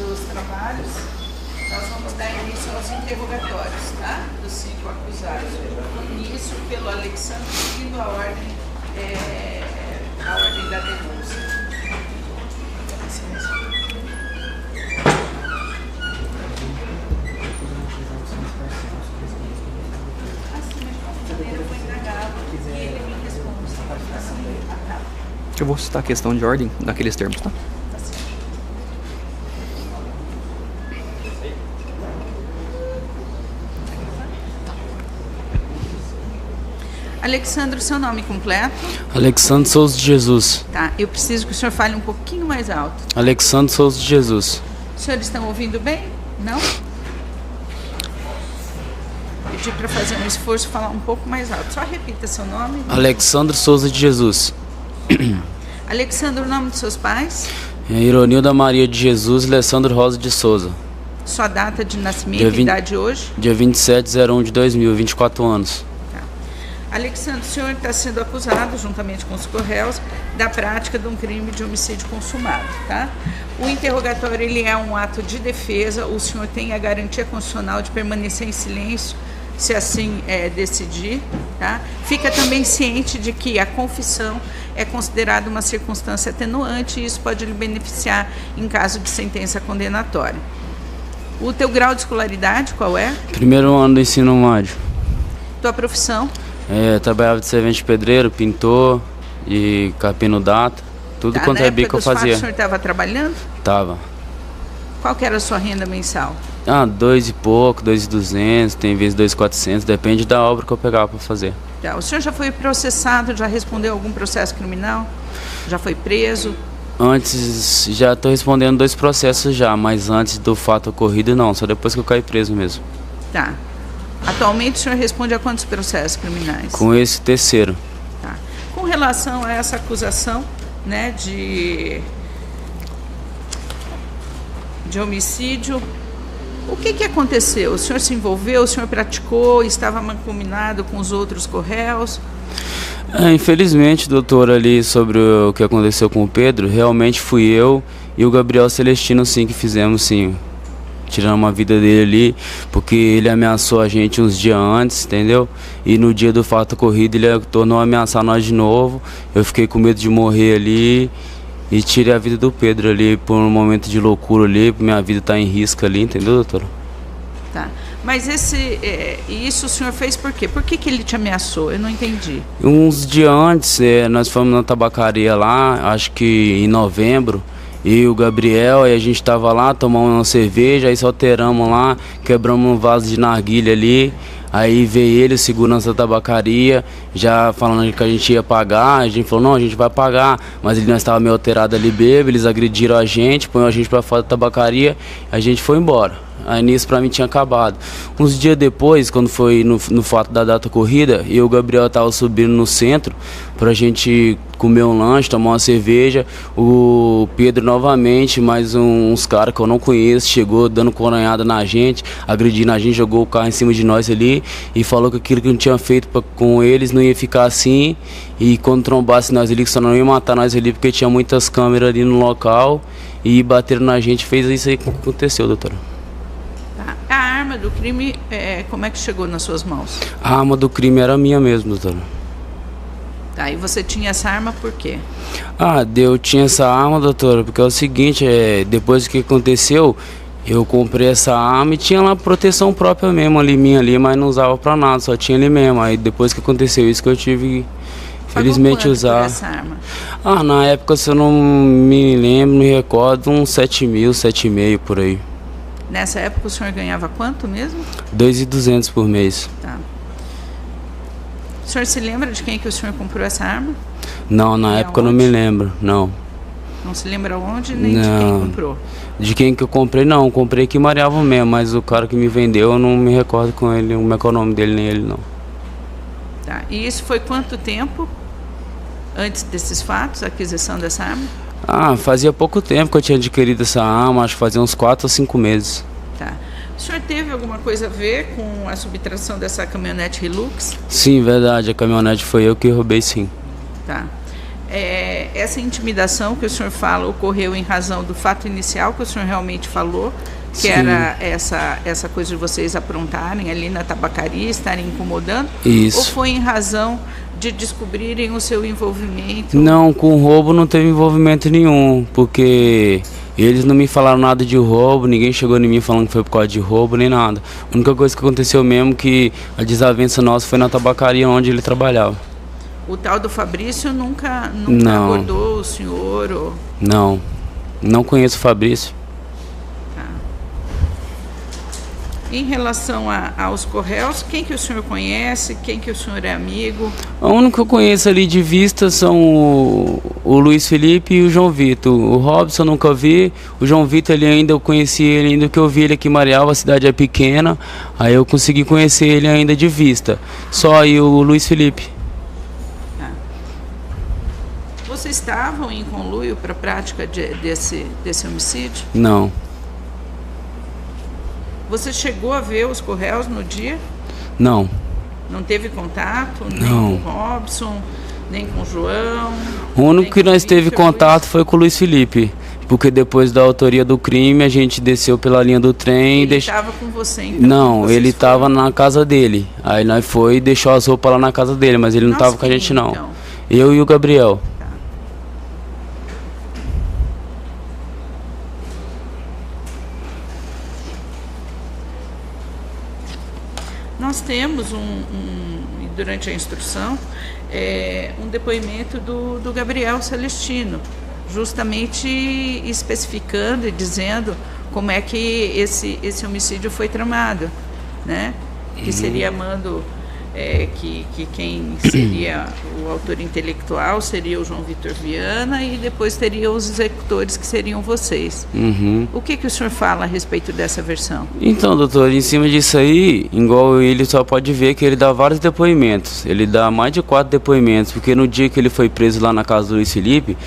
dos trabalhos, nós vamos dar início aos interrogatórios, tá? Dos 5 acusados. Isso pelo Alexandre, seguindo a ordem da denúncia. Eu vou citar a questão de ordem naqueles termos, tá? Alexandre, seu nome completo? Alexandre Souza de Jesus. Tá, eu preciso que o senhor fale um pouquinho mais alto. Alexandre Souza de Jesus. Os senhores estão ouvindo bem? Não? Pedi para fazer um esforço e falar um pouco mais alto. Só repita seu nome. Alexandre Souza de Jesus. Alexandre, o nome dos seus pais? Ironilda Maria de Jesus e Alessandro Rosa de Souza. Sua data de nascimento e idade hoje? Dia 27/01 de 2000, 24 anos. Tá. Alexandre, o senhor está sendo acusado, juntamente com os corréus, da prática de um crime de homicídio consumado, tá? O interrogatório ele é um ato de defesa, o senhor tem a garantia constitucional de permanecer em silêncio, se assim decidir, tá? Fica também ciente de que a confissão é considerada uma circunstância atenuante e isso pode lhe beneficiar em caso de sentença condenatória. O teu grau de escolaridade qual é? Primeiro ano do ensino médio. Tua profissão? Trabalhava de servente pedreiro, pintor e capino data. Tudo Tá, quanto é bico eu fazia. O senhor estava trabalhando? Tava. Qual que era a sua renda mensal? 2 e pouco, 2.200, tem vezes 2.400, depende da obra que eu pegava para fazer. Tá, o senhor já foi processado, já respondeu algum processo criminal? Já foi preso? Antes, já estou respondendo 2 processos já, mas antes do fato ocorrido não, só depois que eu caí preso mesmo. Tá. Atualmente o senhor responde a quantos processos criminais? Com esse terceiro. Tá. Com relação a essa acusação, né, de homicídio, o que aconteceu? O senhor se envolveu, o senhor praticou, estava mancomunado com os outros corréus? Infelizmente, doutor, ali sobre o que aconteceu com o Pedro, realmente fui eu e o Gabriel Celestino, sim, que fizemos, sim, tirando a vida dele ali, porque ele ameaçou a gente uns dias antes, entendeu? E no dia do fato ocorrido ele tornou a ameaçar nós de novo, eu fiquei com medo de morrer ali e tirei a vida do Pedro ali por um momento de loucura ali, minha vida tá em risco ali, entendeu, doutor? Tá. Mas isso o senhor fez por quê? Por que ele te ameaçou? Eu não entendi. Uns dias antes, nós fomos na tabacaria lá, acho que em novembro, e o Gabriel, aí a gente tava lá, tomamos uma cerveja, aí só alteramos lá, quebramos um vaso de narguilha ali, aí veio ele, o segurança da tabacaria, já falando que a gente ia pagar, a gente falou, não, a gente vai pagar, mas ele não estava meio alterado ali, bêbado, eles agrediram a gente, põem a gente pra fora da tabacaria, a gente foi embora. Aí nisso pra mim tinha acabado. Uns dias depois, quando foi no fato da data corrida, eu e o Gabriel tava subindo no centro pra gente comer um lanche, tomar uma cerveja. O Pedro novamente, mais uns caras que eu não conheço, chegou dando coronhada na gente, agredindo a gente, jogou o carro em cima de nós ali e falou que aquilo que não tinha feito com eles não ia ficar assim, e quando trombasse nós ali, que só não ia matar nós ali porque tinha muitas câmeras ali no local, e bateram na gente. Fez isso aí que aconteceu, doutora. A arma do crime, como é que chegou nas suas mãos? A arma do crime era minha mesmo, doutora. Tá, e você tinha essa arma por quê? Eu tinha essa arma, doutora, porque é o seguinte, depois do que aconteceu, eu comprei essa arma e tinha lá proteção própria mesmo ali, minha ali, mas não usava pra nada, só tinha ali mesmo. Aí depois que aconteceu isso que eu tive, felizmente, usar. Essa arma? Na época, se eu não me lembro, me recordo, uns 7.000, 7,5 por aí. Nessa época o senhor ganhava quanto mesmo? 2.200 por mês. Tá. O senhor se lembra de quem que o senhor comprou essa arma? Não, na época eu não me lembro, não. Não se lembra onde, nem de quem comprou? De quem que eu comprei, não. Comprei aqui em Marialva mesmo, mas o cara que me vendeu, eu não me recordo com ele, como é que é o nome dele, nem ele, não. Tá. E isso foi quanto tempo antes desses fatos, a aquisição dessa arma? Fazia pouco tempo que eu tinha adquirido essa arma, acho que fazia uns 4 ou 5 meses. Tá. O senhor teve alguma coisa a ver com a subtração dessa caminhonete Hilux? Sim, verdade, a caminhonete foi eu que roubei, sim. Tá. Essa intimidação que o senhor fala ocorreu em razão do fato inicial que o senhor realmente falou, que Sim. era essa coisa de vocês aprontarem ali na tabacaria, estarem incomodando? Isso. Ou foi em razão de descobrirem o seu envolvimento? Não, com roubo não teve envolvimento nenhum, porque eles não me falaram nada de roubo, ninguém chegou em mim falando que foi por causa de roubo, nem nada. A única coisa que aconteceu mesmo que a desavença nossa foi na tabacaria onde ele trabalhava. O tal do Fabrício nunca Não. abordou o senhor? Ou... Não conheço o Fabrício. Em relação aos Correios, quem que o senhor conhece, quem que o senhor é amigo? A única que eu conheço ali de vista são o Luiz Felipe e o João Vitor. O Robson eu nunca vi, o João Vitor eu conheci ele ainda que eu vi ele aqui em Marial, a cidade é pequena, aí eu consegui conhecer ele ainda de vista. Só aí o Luiz Felipe. Vocês estavam em conluio para a prática desse homicídio? Não. Você chegou a ver os Correios no dia? Não. Não teve contato? Nem Não. com o Robson, nem com o João? O único nem que com o nós teve Victor, contato foi com o Luiz Felipe, porque depois da autoria do crime a gente desceu pela linha do trem e Ele deixou. estava com você, então? Não, Vocês ele foram? estava na casa dele. Aí nós foi e deixou as roupas lá na casa dele, mas ele não Nós estava com a quem, gente não. então? Eu e o Gabriel. Nós temos durante a instrução, um depoimento do Gabriel Celestino, justamente especificando e dizendo como é que esse homicídio foi tramado, né? Que seria mando, que quem seria o autor intelectual seria o João Vitor Viana e depois teria os executores que seriam vocês. Uhum. O que o senhor fala a respeito dessa versão? Então, doutor, em cima disso aí, igual ele só pode ver que ele dá vários depoimentos. Ele dá mais de 4 depoimentos, porque no dia que ele foi preso lá na casa do Luiz Felipe,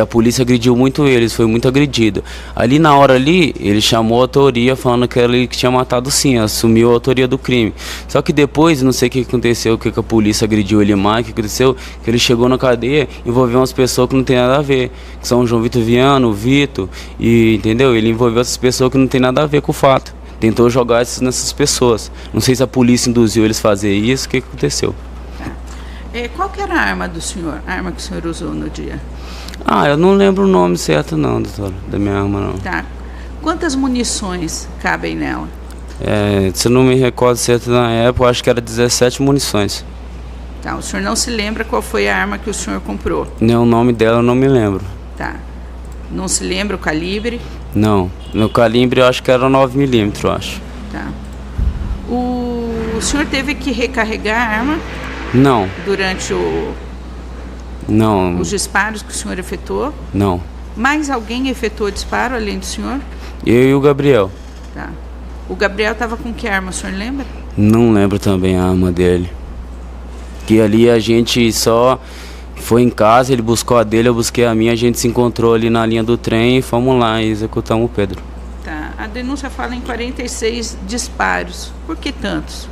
a polícia agrediu muito ele foi muito agredido. Ali na hora ali, ele chamou a autoria falando que era ele que tinha matado sim, assumiu a autoria do crime. Só que depois, não sei o que aconteceu, que a polícia agrediu ele mais, o que aconteceu, que ele chegou na cadeia, envolveu umas pessoas que não tem nada a ver, que são o João Vitor Viana, o Vitor, e entendeu? Ele envolveu essas pessoas que não tem nada a ver com o fato. Tentou jogar isso nessas pessoas. Não sei se a polícia induziu eles a fazer isso, o que aconteceu. Qual que era a arma do senhor? A arma que o senhor usou no dia? Eu não lembro o nome certo não, doutor, da minha arma não. Tá. Quantas munições cabem nela? Se eu não me recordo certo na época, eu acho que era 17 munições. Tá. O senhor não se lembra qual foi a arma que o senhor comprou? Nem o nome dela eu não me lembro. Tá. Não se lembra o calibre? Não. No calibre eu acho que era 9mm, eu acho. Tá. O senhor teve que recarregar a arma Não. durante Não. os disparos que o senhor efetuou? Não. Mais alguém efetuou disparo além do senhor? Eu e o Gabriel. Tá. O Gabriel estava com que arma, o senhor lembra? Não lembro também a arma dele. Que ali a gente só foi em casa, ele buscou a dele, eu busquei a minha, a gente se encontrou ali na linha do trem e fomos lá e executamos o Pedro. Tá. A denúncia fala em 46 disparos. Por que tantos?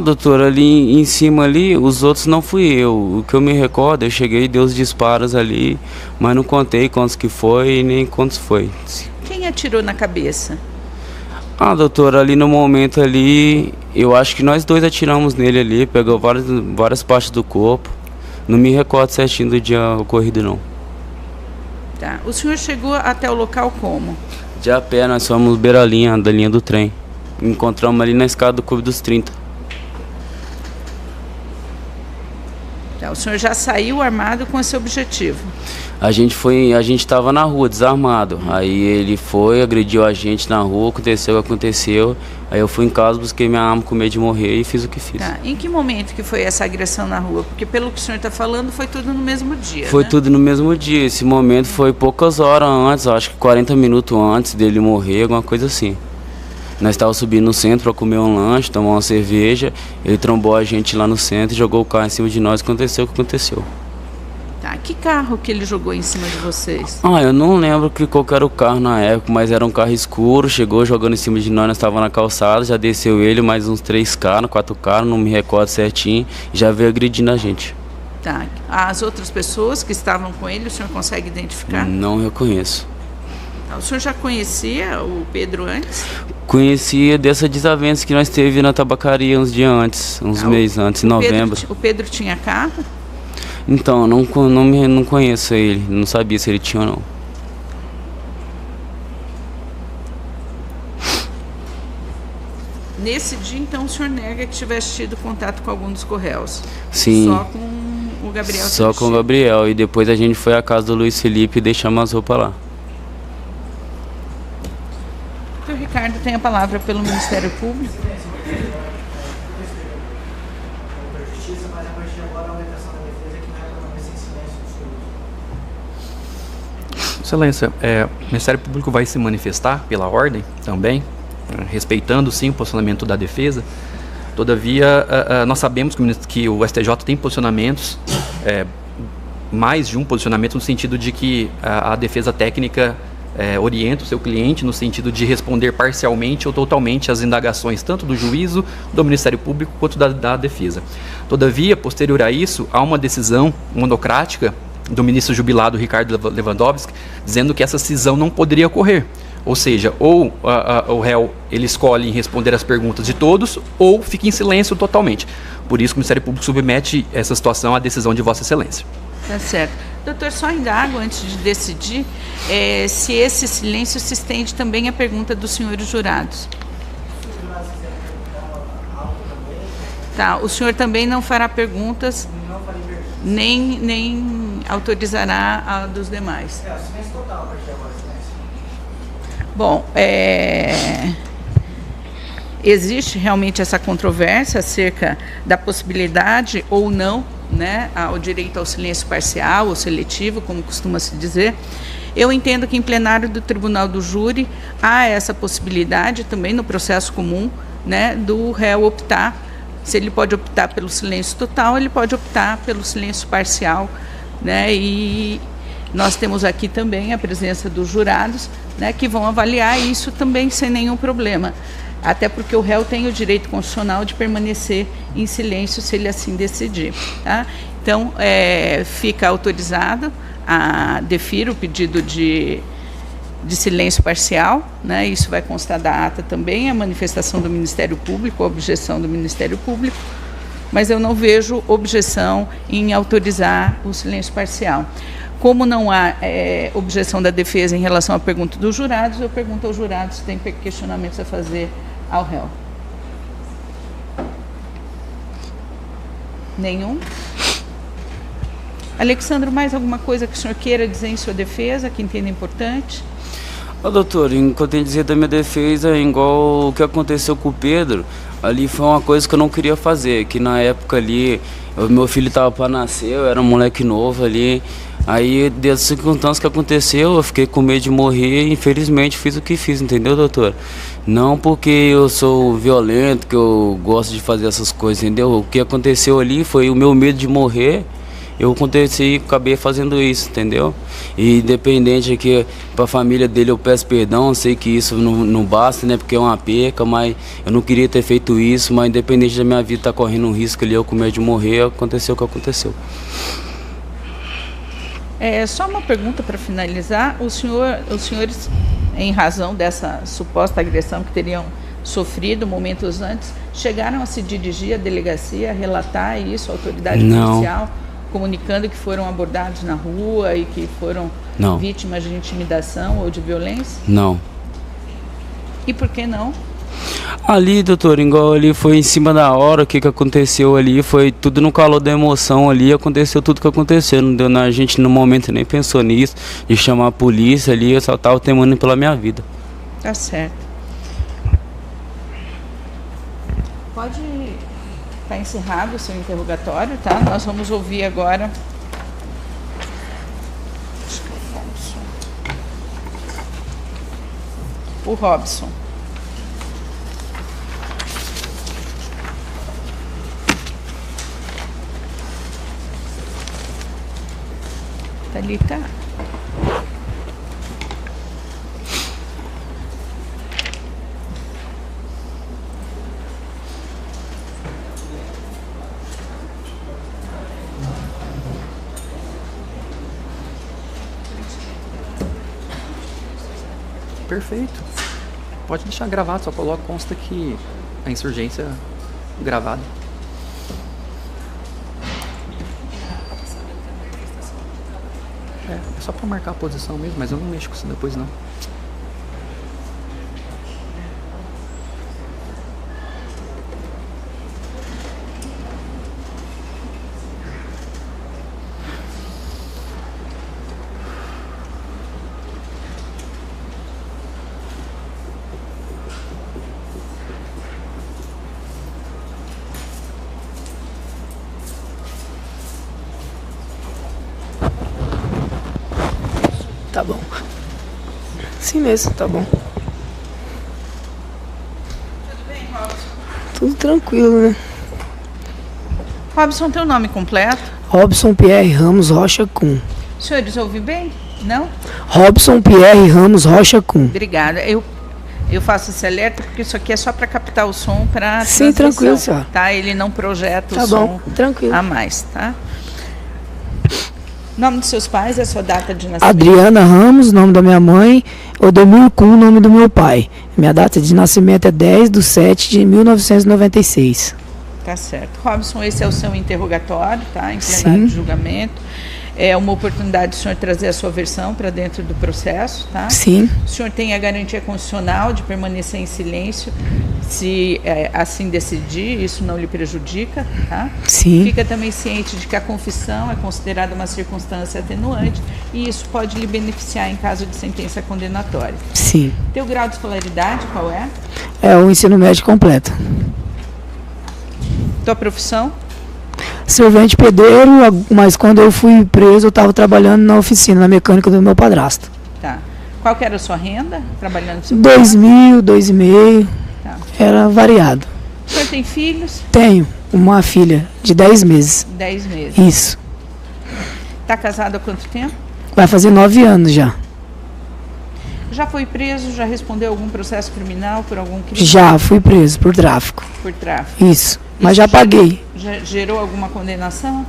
Doutor, ali em cima ali, os outros não fui eu. O que eu me recordo, eu cheguei e dei os disparos ali, mas não contei quantos que foi e nem quantos foi. Quem atirou na cabeça? Doutor, ali no momento ali, eu acho que nós dois atiramos nele ali, pegou várias partes do corpo. Não me recordo certinho do dia ocorrido não. Tá. O senhor chegou até o local como? De a pé, nós fomos beira-linha da linha do trem. Encontramos ali na escada do Clube dos 30. Tá. O senhor já saiu armado com esse objetivo? A gente estava na rua, desarmado. Aí ele foi, agrediu a gente na rua, aconteceu o que aconteceu. Aí eu fui em casa, busquei minha arma com medo de morrer e fiz o que fiz. Tá. Em que momento que foi essa agressão na rua? Porque pelo que o senhor está falando, foi tudo no mesmo dia, Foi né? tudo no mesmo dia. Esse momento foi poucas horas antes, acho que 40 minutos antes dele morrer, alguma coisa assim. Nós estávamos subindo no centro para comer um lanche, tomar uma cerveja. Ele trombou a gente lá no centro e jogou o carro em cima de nós. Aconteceu o que aconteceu. Tá. Que carro que ele jogou em cima de vocês? Eu não lembro qual que era o carro na época, mas era um carro escuro. Chegou jogando em cima de nós estávamos na calçada. Já desceu ele, mais uns 3 caras, 4 caras, não me recordo certinho. E já veio agredindo a gente. Tá. As outras pessoas que estavam com ele, o senhor consegue identificar? Não reconheço. O senhor já conhecia o Pedro antes? Conhecia dessa desavença que nós teve na tabacaria uns dias antes, uns meses antes, em novembro. O Pedro tinha carro? Então, não conheço ele, não sabia se ele tinha ou não. Nesse dia, então, o senhor nega que tivesse tido contato com algum dos correios? Sim. Só com o Gabriel? Só com o Gabriel, e depois a gente foi à casa do Luiz Felipe e deixamos as roupas lá. O Ricardo tem a palavra pelo Ministério Público. Excelência, o Ministério Público vai se manifestar pela ordem também, respeitando sim o posicionamento da defesa. Todavia, nós sabemos que o STJ tem posicionamentos, mais de um posicionamento, no sentido de que a defesa técnica orienta o seu cliente no sentido de responder parcialmente ou totalmente às indagações, tanto do juízo, do Ministério Público, quanto da defesa. Todavia, posterior a isso, há uma decisão monocrática do ministro jubilado Ricardo Lewandowski, dizendo que essa cisão não poderia ocorrer. Ou seja, ou o réu ele escolhe em responder as perguntas de todos, ou fica em silêncio totalmente. Por isso que o Ministério Público submete essa situação à decisão de Vossa Excelência. Tá certo. Doutor, só indago antes de decidir se esse silêncio se estende também à pergunta dos senhores jurados. Tá, o senhor também não fará perguntas, nem autorizará a dos demais. Silêncio total a partir de agora, silêncio. Bom, existe realmente essa controvérsia acerca da possibilidade ou não, né, ao direito ao silêncio parcial ou seletivo, como costuma se dizer. Eu entendo que em plenário do Tribunal do Júri há essa possibilidade também no processo comum, né, do réu optar. Se ele pode optar pelo silêncio total, ele pode optar pelo silêncio parcial, né, e nós temos aqui também a presença dos jurados, né, que vão avaliar isso também sem nenhum problema. Até porque o réu tem o direito constitucional de permanecer em silêncio se ele assim decidir. Tá? Então, fica autorizado a deferir o pedido de silêncio parcial, né? Isso vai constar da ata também, a manifestação do Ministério Público, a objeção do Ministério Público, mas eu não vejo objeção em autorizar o silêncio parcial. Como não há objeção da defesa em relação à pergunta dos jurados, eu pergunto aos jurados se tem questionamentos a fazer ao réu. Nenhum? Alexandro, mais alguma coisa que o senhor queira dizer em sua defesa, que entenda importante? Doutor, o que eu tenho a dizer da minha defesa é igual o que aconteceu com o Pedro. Ali foi uma coisa que eu não queria fazer, que na época ali, meu filho estava para nascer, eu era um moleque novo ali. Aí, das circunstâncias que aconteceu, eu fiquei com medo de morrer e infelizmente fiz o que fiz, entendeu, doutor? Não porque eu sou violento, que eu gosto de fazer essas coisas, entendeu? O que aconteceu ali foi o meu medo de morrer, eu acabei fazendo isso, entendeu? E independente que para a família dele eu peço perdão, sei que isso não basta, né? Porque é uma perca, mas eu não queria ter feito isso, mas independente da minha vida estar correndo um risco ali, eu com medo de morrer, aconteceu o que aconteceu. Só uma pergunta para finalizar. Os senhores, em razão dessa suposta agressão que teriam sofrido momentos antes, chegaram a se dirigir à delegacia, a relatar isso à autoridade policial, comunicando que foram abordados na rua e que foram vítimas de intimidação ou de violência? Não. E por que não? Ali, doutor, igual ali foi em cima da hora, o que aconteceu ali, foi tudo no calor da emoção ali, aconteceu tudo que aconteceu, não deu, a gente no momento nem pensou nisso, de chamar a polícia ali, eu só estava temendo pela minha vida. Tá certo. Pode estar encerrado o seu interrogatório, tá? Nós vamos ouvir agora... Acho que é o Robson. Thalita. Perfeito. Pode deixar gravado, só consta que a insurgência gravada. É só pra marcar a posição mesmo, mas eu não mexo com isso depois não. Tá bom. Sim mesmo, tá bom. Tudo bem, Robson? Tudo tranquilo, né? Robson, teu nome completo? Robson Pierre Ramos Rocha Kuhn. Senhores, ouvi bem? Não? Robson Pierre Ramos Rocha Kuhn. Obrigada. Eu faço esse alerta porque isso aqui é só para captar o som para Sim, tranquilo, senhor. Tá? Ele não projeta Tá o bom, som tranquilo. a mais, tá? Nome dos seus pais, a sua data de nascimento? Adriana Ramos, nome da minha mãe. Odemir Kuhn, nome do meu pai. Minha data de nascimento é 10/7/1996. Tá certo. Robson, esse é o seu interrogatório, tá? Em plenário Sim. de julgamento. É uma oportunidade do senhor trazer a sua versão para dentro do processo, tá? Sim, O senhor tem a garantia constitucional de permanecer em silêncio, se assim decidir, isso não lhe prejudica, tá? sim, Fica também ciente de que a confissão é considerada uma circunstância atenuante e isso pode lhe beneficiar em caso de sentença condenatória. sim. Teu grau de escolaridade, qual é? É o ensino médio completo. Tua profissão? Servente pedreiro, mas quando eu fui preso eu estava trabalhando na oficina, na mecânica do meu padrasto. Tá. Qual que era a sua renda trabalhando no seu 2.000, 2.500, Tá. era variado. O senhor tem filhos? Tenho uma filha de 10 meses. 10 meses. Isso. Está casado há quanto tempo? Vai fazer 9 anos já. Já foi preso? Já respondeu algum processo criminal por algum crime? Já fui preso por tráfico. Por tráfico. Isso. Mas Isso já paguei. Já gerou alguma condenação?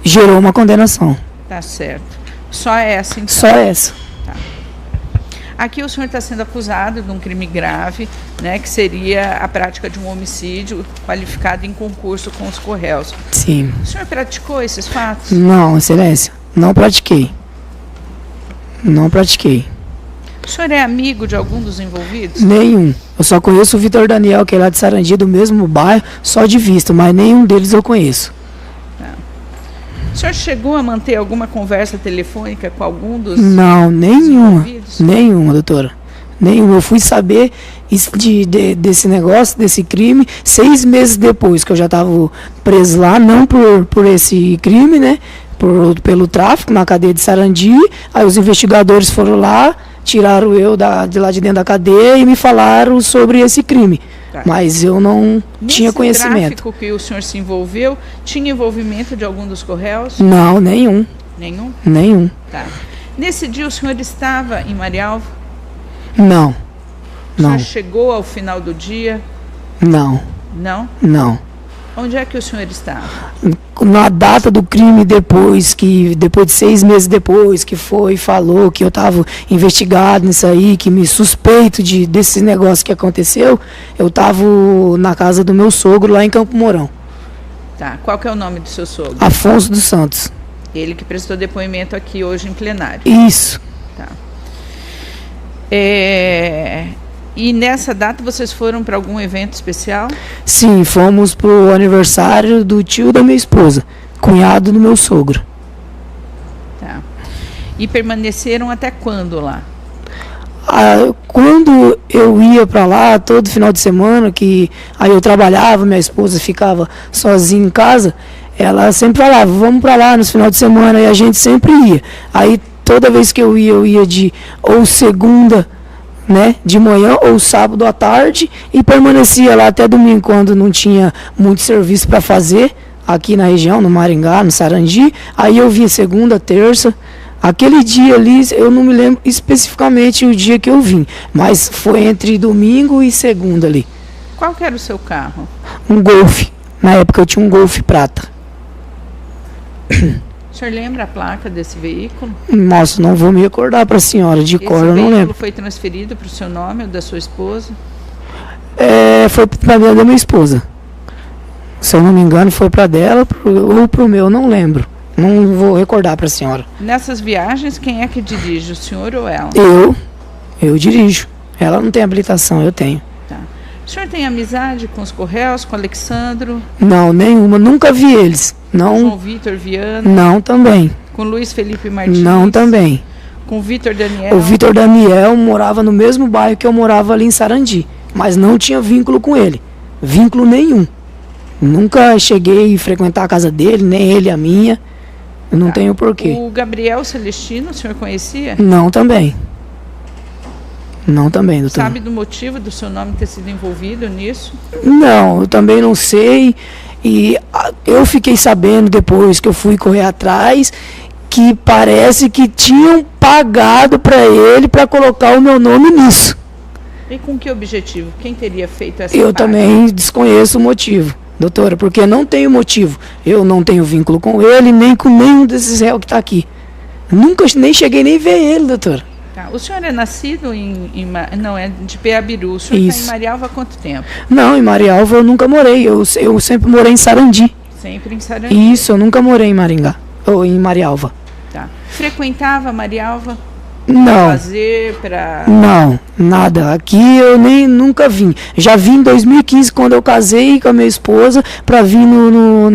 Gerou uma condenação. Tá certo. Só essa, então. Só essa. Aqui o senhor está sendo acusado de um crime grave, né, que seria a prática de um homicídio qualificado em concurso com os Correios. Sim. O senhor praticou esses fatos? Não, excelência. Não pratiquei. Não pratiquei. O senhor é amigo de algum dos envolvidos? Nenhum. Eu só conheço o Vitor Daniel, que é lá de Sarandi, do mesmo bairro, só de vista, mas nenhum deles eu conheço. O senhor chegou a manter alguma conversa telefônica com algum dos Não, nenhuma. envolvidos? Nenhuma, doutora. Nenhuma. Eu fui saber desse negócio, desse crime, 6 meses depois que eu já estava preso lá, não por esse crime, né? Pelo tráfico na cadeia de Sarandi. Aí os investigadores foram lá, tiraram eu de lá de dentro da cadeia e me falaram sobre esse crime. Tá. Mas eu não tinha Nesse conhecimento. tráfico que o senhor se envolveu, tinha envolvimento de algum dos Correios? Não, nenhum. Nenhum? Nenhum. Tá. Nesse dia o senhor estava em Marialva? Não. O Não. senhor chegou ao final do dia? Não. Não? Não. Onde é que o senhor estava? Na data do crime, depois de 6 meses depois que falou que eu estava investigado nisso aí, que me suspeito desse negócio que aconteceu, eu estava na casa do meu sogro lá em Campo Mourão. Tá. Qual que é o nome do seu sogro? Afonso dos Santos. Ele que prestou depoimento aqui hoje em plenário. Isso. Tá. E nessa data vocês foram para algum evento especial? Sim, fomos pro aniversário do tio da minha esposa, cunhado do meu sogro. Tá. E permaneceram até quando lá? Quando eu ia para lá todo final de semana, que aí eu trabalhava, minha esposa ficava sozinha em casa, ela sempre falava, vamos para lá nos finais de semana, e a gente sempre ia. Aí toda vez que eu ia de ou segunda, né, de manhã, ou sábado à tarde, e permanecia lá até domingo, quando não tinha muito serviço para fazer aqui na região, no Maringá, no Sarandi. Aí eu vim segunda, terça. Aquele dia ali, eu não me lembro especificamente o dia que eu vim, mas foi entre domingo e segunda ali. Qual que era o seu carro? Um Golf. Na época eu tinha um Golf prata. O O senhor lembra a placa desse veículo? Nossa, não vou me recordar para a senhora, de cor eu não Esse veículo lembro. foi transferido para o seu nome ou da sua esposa? Foi para da minha esposa. Se eu não me engano, foi para dela ou para o meu, não lembro. Não vou recordar para a senhora. Nessas viagens, quem é que dirige, o senhor ou ela? Eu dirijo. Ela não tem habilitação, eu tenho. Tá. O senhor tem amizade com os Correios, com o Alexandro, Não, nenhuma, nunca vi eles. João Não, Vitor Viana, não também. com Luiz Felipe Martins? Não também. Com o Vitor Daniel? O Vitor Daniel morava no mesmo bairro que eu morava ali em Sarandi, mas não tinha vínculo com ele. Vínculo nenhum. Nunca cheguei a frequentar a casa dele, nem ele a minha. Eu não tenho porquê. O Gabriel Celestino, o senhor conhecia? Não também. Não também, doutor. Sabe do motivo do seu nome ter sido envolvido nisso? Não, eu também não sei. E eu fiquei sabendo depois que eu fui correr atrás que parece que tinham pagado para ele para colocar o meu nome nisso. E com que objetivo? Quem teria feito essa Eu paga? também desconheço o motivo, doutora, porque não tenho motivo. Eu não tenho vínculo com ele, nem com nenhum desses réus que está aqui. Nunca nem cheguei nem ver ele, doutora. Tá. O senhor é nascido não, é de Peabiru. O senhor está em Isso. Marialva há quanto tempo? Não, em Marialva eu nunca morei. Eu sempre morei em Sarandi. Sempre em Sarandi. Isso, eu nunca morei em Maringá. Ou em Marialva. Tá. Frequentava Marialva? Não. Fazer para... Não, nada. Aqui eu nem nunca vim. Já vim em 2015 quando eu casei com a minha esposa para vir no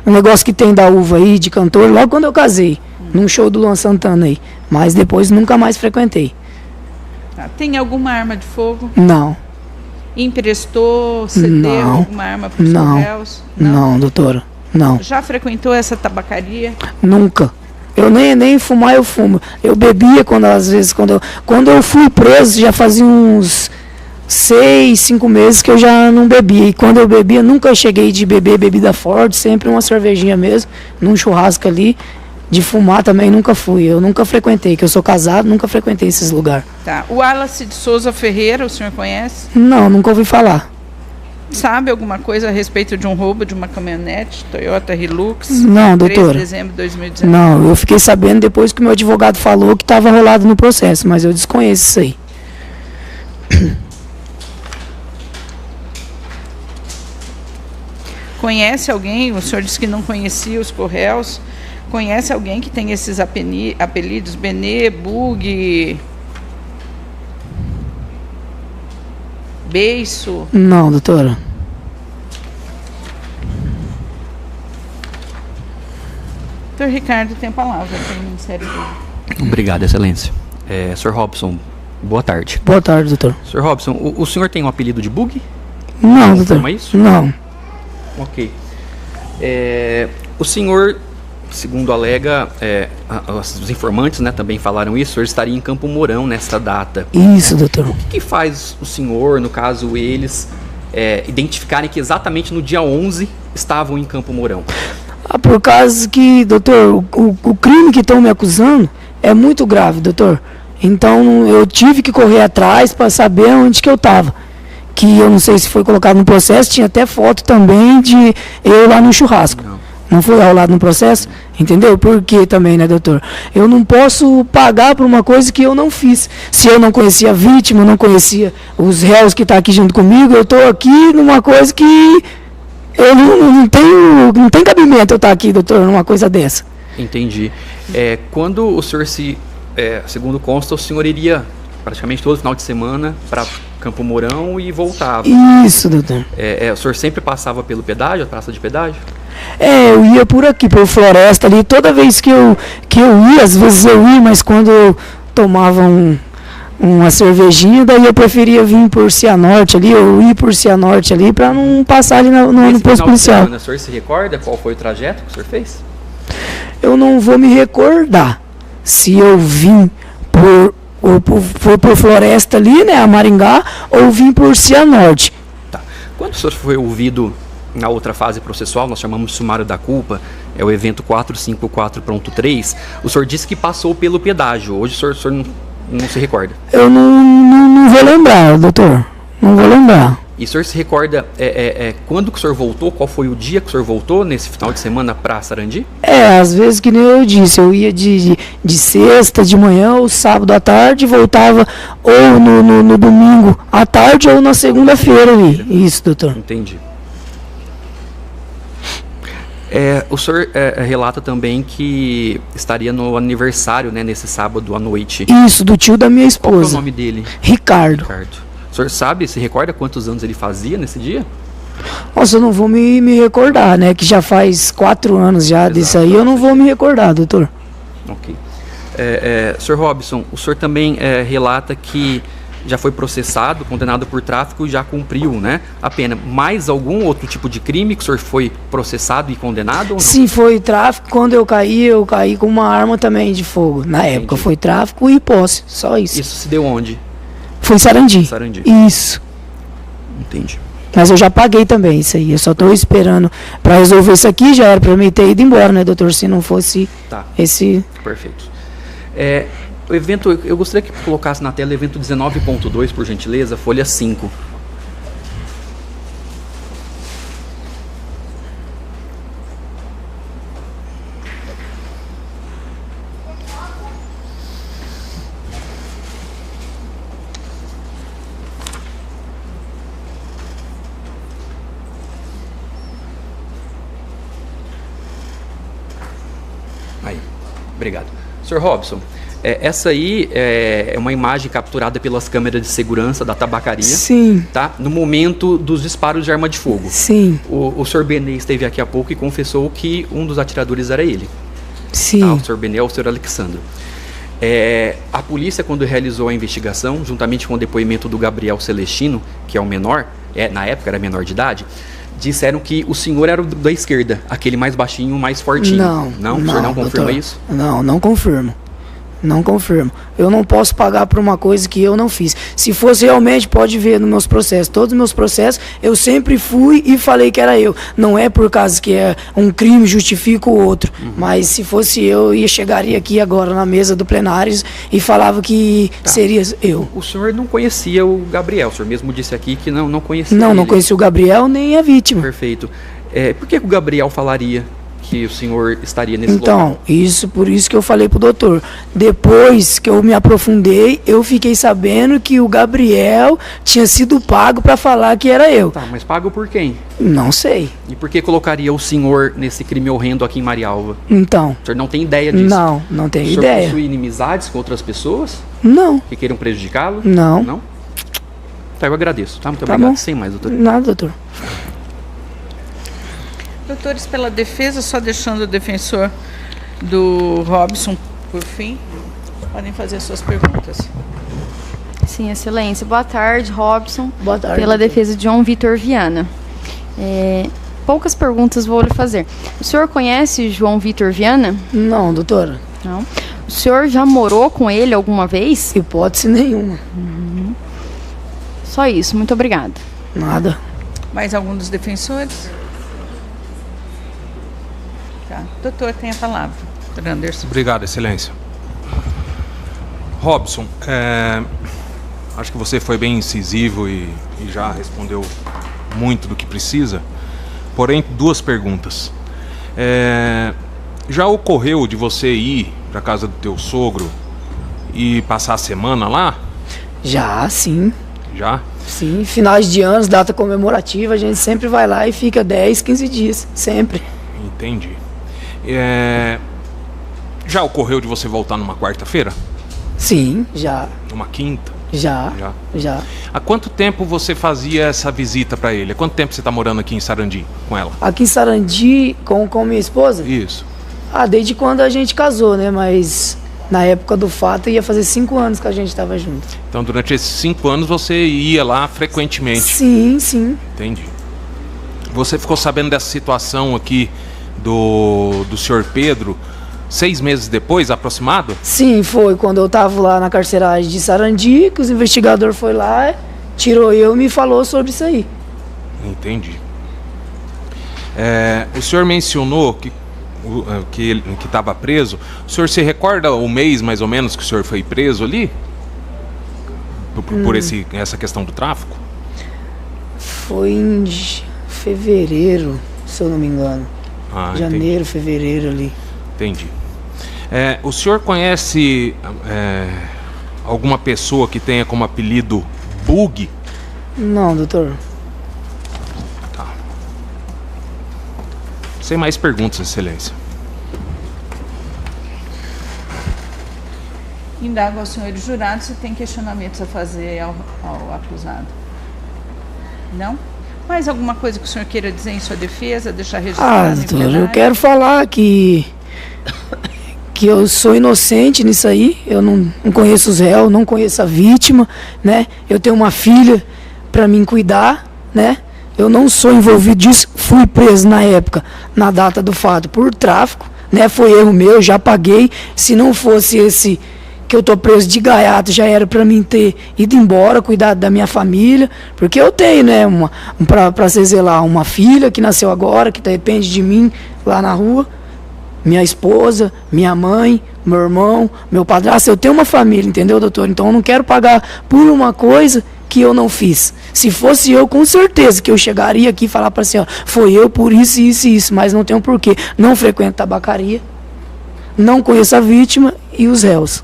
negócio que tem da uva aí de cantor, logo quando eu casei, num show do Luan Santana aí. Mas depois nunca mais frequentei. Tá. Tem alguma arma de fogo? Não, Emprestou, cedeu Não. alguma arma para os Não. Correios? não, doutora. Não, Já frequentou essa tabacaria? nunca. Eu nem fumar eu fumo. Eu bebia às vezes quando eu fui preso, já fazia uns 6, 5 meses que eu já não bebia. E quando eu bebia, nunca cheguei de beber bebida forte, sempre uma cervejinha mesmo, num churrasco ali. De fumar também nunca fui. Eu nunca frequentei, que eu sou casado, nunca frequentei esses lugares. Tá. O Wallace de Souza Ferreira, o senhor conhece? Não, nunca ouvi falar. Sabe alguma coisa a respeito de um roubo de uma caminhonete Toyota Hilux? Não, 3 de doutora. dezembro de 2019. Não, eu fiquei sabendo depois que o meu advogado falou que estava rolado no processo, mas eu desconheço isso aí. Conhece alguém? O senhor disse que não conhecia os Correios. Conhece alguém que tem esses apelidos? Benê, Bug, Beiço? Não, doutora. Doutor Ricardo tem a palavra para o Ministério Público. Obrigado, Excelência. Sr. Robson, boa tarde. Boa tarde, doutor. Sr. Robson, o senhor tem um apelido de bug? Não, doutor. Confirma isso? Não. Ok. O senhor, segundo alega, os informantes, né, também falaram isso, o senhor estaria em Campo Mourão nesta data. Isso, doutor. O que faz o senhor, no caso eles, identificarem que exatamente no dia 11 estavam em Campo Mourão? Por causa que, doutor, o crime que estão me acusando é muito grave, doutor. Então eu tive que correr atrás para saber onde que eu estava. Que eu não sei se foi colocado no processo, tinha até foto também de eu lá no churrasco. Não foi ao lado no processo? Entendeu? Por quê também, né, doutor? Eu não posso pagar por uma coisa que eu não fiz. Se eu não conhecia a vítima, eu não conhecia os réus que estão aqui junto comigo, eu estou aqui numa coisa que eu não tenho cabimento eu estar aqui, doutor, numa coisa dessa. Entendi. Quando o senhor segundo consta, o senhor iria praticamente todo final de semana para Campo Mourão e voltava. Isso, doutor. O senhor sempre passava pelo pedágio, a praça de pedágio? Eu ia por aqui, por Floresta ali, toda vez que eu ia, às vezes eu ia, mas quando eu tomava uma cervejinha, daí eu preferia vir por Cianorte ali, eu ia por Cianorte ali, pra não passar ali no Esse posto final de policial. semana, o senhor se recorda qual foi o trajeto que o senhor fez? Eu não vou me recordar se eu vim por Floresta ali, né, a Maringá, ou vim por Cianorte. Tá. Quando o senhor foi ouvido na outra fase processual, nós chamamos de sumário da culpa, é o evento 454.3, o senhor disse que passou pelo pedágio. Hoje o senhor não se recorda? Eu não vou lembrar, doutor. Não vou lembrar. E o senhor se recorda quando que o senhor voltou? Qual foi o dia que o senhor voltou nesse final de semana para Sarandi? Às vezes, que nem eu disse, eu ia de sexta de manhã ou sábado à tarde, voltava ou no domingo à tarde ou na segunda-feira ali. Isso, doutor. Entendi. O senhor relata também que estaria no aniversário, né, nesse sábado à noite. Isso, do tio da minha esposa. Qual que é o nome dele? Ricardo. O senhor se recorda quantos anos ele fazia nesse dia? Nossa, eu não vou me recordar, né? Que já faz 4 anos já disso aí, eu não vou me recordar, doutor. Ok. Sr. Robson, o senhor também relata que já foi processado, condenado por tráfico e já cumpriu, né, a pena. Mais algum outro tipo de crime que o senhor foi processado e condenado ou não? Sim, foi tráfico. Quando eu caí com uma arma também de fogo. Na época foi tráfico e posse, só isso. Isso se deu onde? Foi em Sarandi. Sarandi. Isso. Entendi. Mas eu já paguei também isso aí. Eu só estou esperando para resolver isso aqui. Já era para mim ter ido embora, né, doutor? Se não fosse esse... Perfeito. O evento, eu gostaria que colocasse na tela o evento 19.2, por gentileza, folha 5. Aí, obrigado. Sr. Robson, essa aí é uma imagem capturada pelas câmeras de segurança da tabacaria. Sim. Tá? No momento dos disparos de arma de fogo. Sim. O Sr. Benê esteve aqui há pouco e confessou que um dos atiradores era ele. Sim. Tá? O Sr. Benê é o Sr. Alexandro. A polícia, quando realizou a investigação, juntamente com o depoimento do Gabriel Celestino, que é o menor, na época era menor de idade, disseram que o senhor era o da esquerda, aquele mais baixinho, mais fortinho. Não, o senhor não confirma doutor, isso? Não confirmo. Não confirmo. Eu não posso pagar por uma coisa que eu não fiz. Se fosse realmente, pode ver nos meus processos. Todos os meus processos, eu sempre fui e falei que era eu. Não é por causa que é um crime justifica o outro. Mas se fosse eu chegaria aqui agora na mesa do plenário e falava que seria eu. O senhor não conhecia o Gabriel. O senhor mesmo disse aqui que não conhecia ele. Não conhecia o Gabriel nem a vítima. Perfeito. Por que o Gabriel falaria que o senhor estaria nesse local? Então, por isso que eu falei pro doutor. Depois que eu me aprofundei, eu fiquei sabendo que o Gabriel tinha sido pago para falar que era eu. Tá, mas pago por quem? Não sei. E por que colocaria o senhor nesse crime horrendo aqui em Marialva? Então. O senhor não tem ideia disso? Não tenho ideia. O senhor possui inimizades com outras pessoas? Não. Que queiram prejudicá-lo? Não. Não? Tá, eu agradeço, tá? Muito obrigado. Bom. Sem mais, doutor. Nada, doutor. Doutores, pela defesa, só deixando o defensor do Robson por fim, podem fazer suas perguntas. Sim, excelência. Boa tarde, Robson. Boa tarde. Pela defesa de João Vitor Viana. Poucas perguntas vou lhe fazer. O senhor conhece João Vitor Viana? Não, doutora. Não. O senhor já morou com ele alguma vez? Hipótese nenhuma. Só isso, muito obrigada. Nada. Mais algum dos defensores? Tá. Doutor, tem a palavra. Doutor Anderson. Obrigado, excelência. Robson, acho que você foi bem incisivo e já respondeu muito do que precisa. Porém, 2 perguntas. Já ocorreu de você ir para casa do teu sogro e passar a semana lá? Já, sim. Já? Sim, finais de anos, data comemorativa, a gente sempre vai lá e fica 10, 15 dias, sempre. Entendi. Já ocorreu de você voltar numa quarta-feira? Sim, já. Numa quinta? Já. Há quanto tempo você fazia essa visita para ele? Há quanto tempo você está morando aqui em Sarandi com ela? Aqui em Sarandi, com minha esposa? Isso. Desde quando a gente casou, né? Mas na época do fato ia fazer 5 anos que a gente estava junto. Então durante esses 5 anos você ia lá frequentemente? Sim. Entendi. Você ficou sabendo dessa situação aqui do senhor Pedro 6 meses depois, aproximado? Sim, foi quando eu estava lá na carceragem de Sarandi, que os investigadores foi lá, tirou eu e me falou sobre isso aí. Entendi. O senhor mencionou que estava preso. O senhor se recorda o mês mais ou menos que o senhor foi preso ali? Por essa questão do tráfico? Foi em fevereiro, se eu não me engano. Janeiro, fevereiro ali. Entendi. O senhor conhece alguma pessoa que tenha como apelido Bug? Não, doutor. Tá. Sem mais perguntas, excelência. Indago ao senhor jurado se tem questionamentos a fazer ao acusado. Não? Mais alguma coisa que o senhor queira dizer em sua defesa, deixar registrado? Doutor, eu quero falar que eu sou inocente nisso aí. Eu não conheço os réus, não conheço a vítima, né? Eu tenho uma filha para mim cuidar, né? Eu não sou envolvido disso. Fui preso na época, na data do fato, por tráfico, né? Foi erro meu, já paguei. Se não fosse esse que eu tô preso de gaiato, já era para mim ter ido embora, cuidado da minha família, porque eu tenho, né, para dizer lá, uma filha que nasceu agora, que depende de mim lá na rua, minha esposa, minha mãe, meu irmão, meu padrasto. Eu tenho uma família, entendeu, doutor? Então eu não quero pagar por uma coisa que eu não fiz. Se fosse eu, com certeza que eu chegaria aqui e falar para a senhora, foi eu por isso, isso e isso, mas não tem um porquê. Não frequento tabacaria, não conheço a vítima e os réus.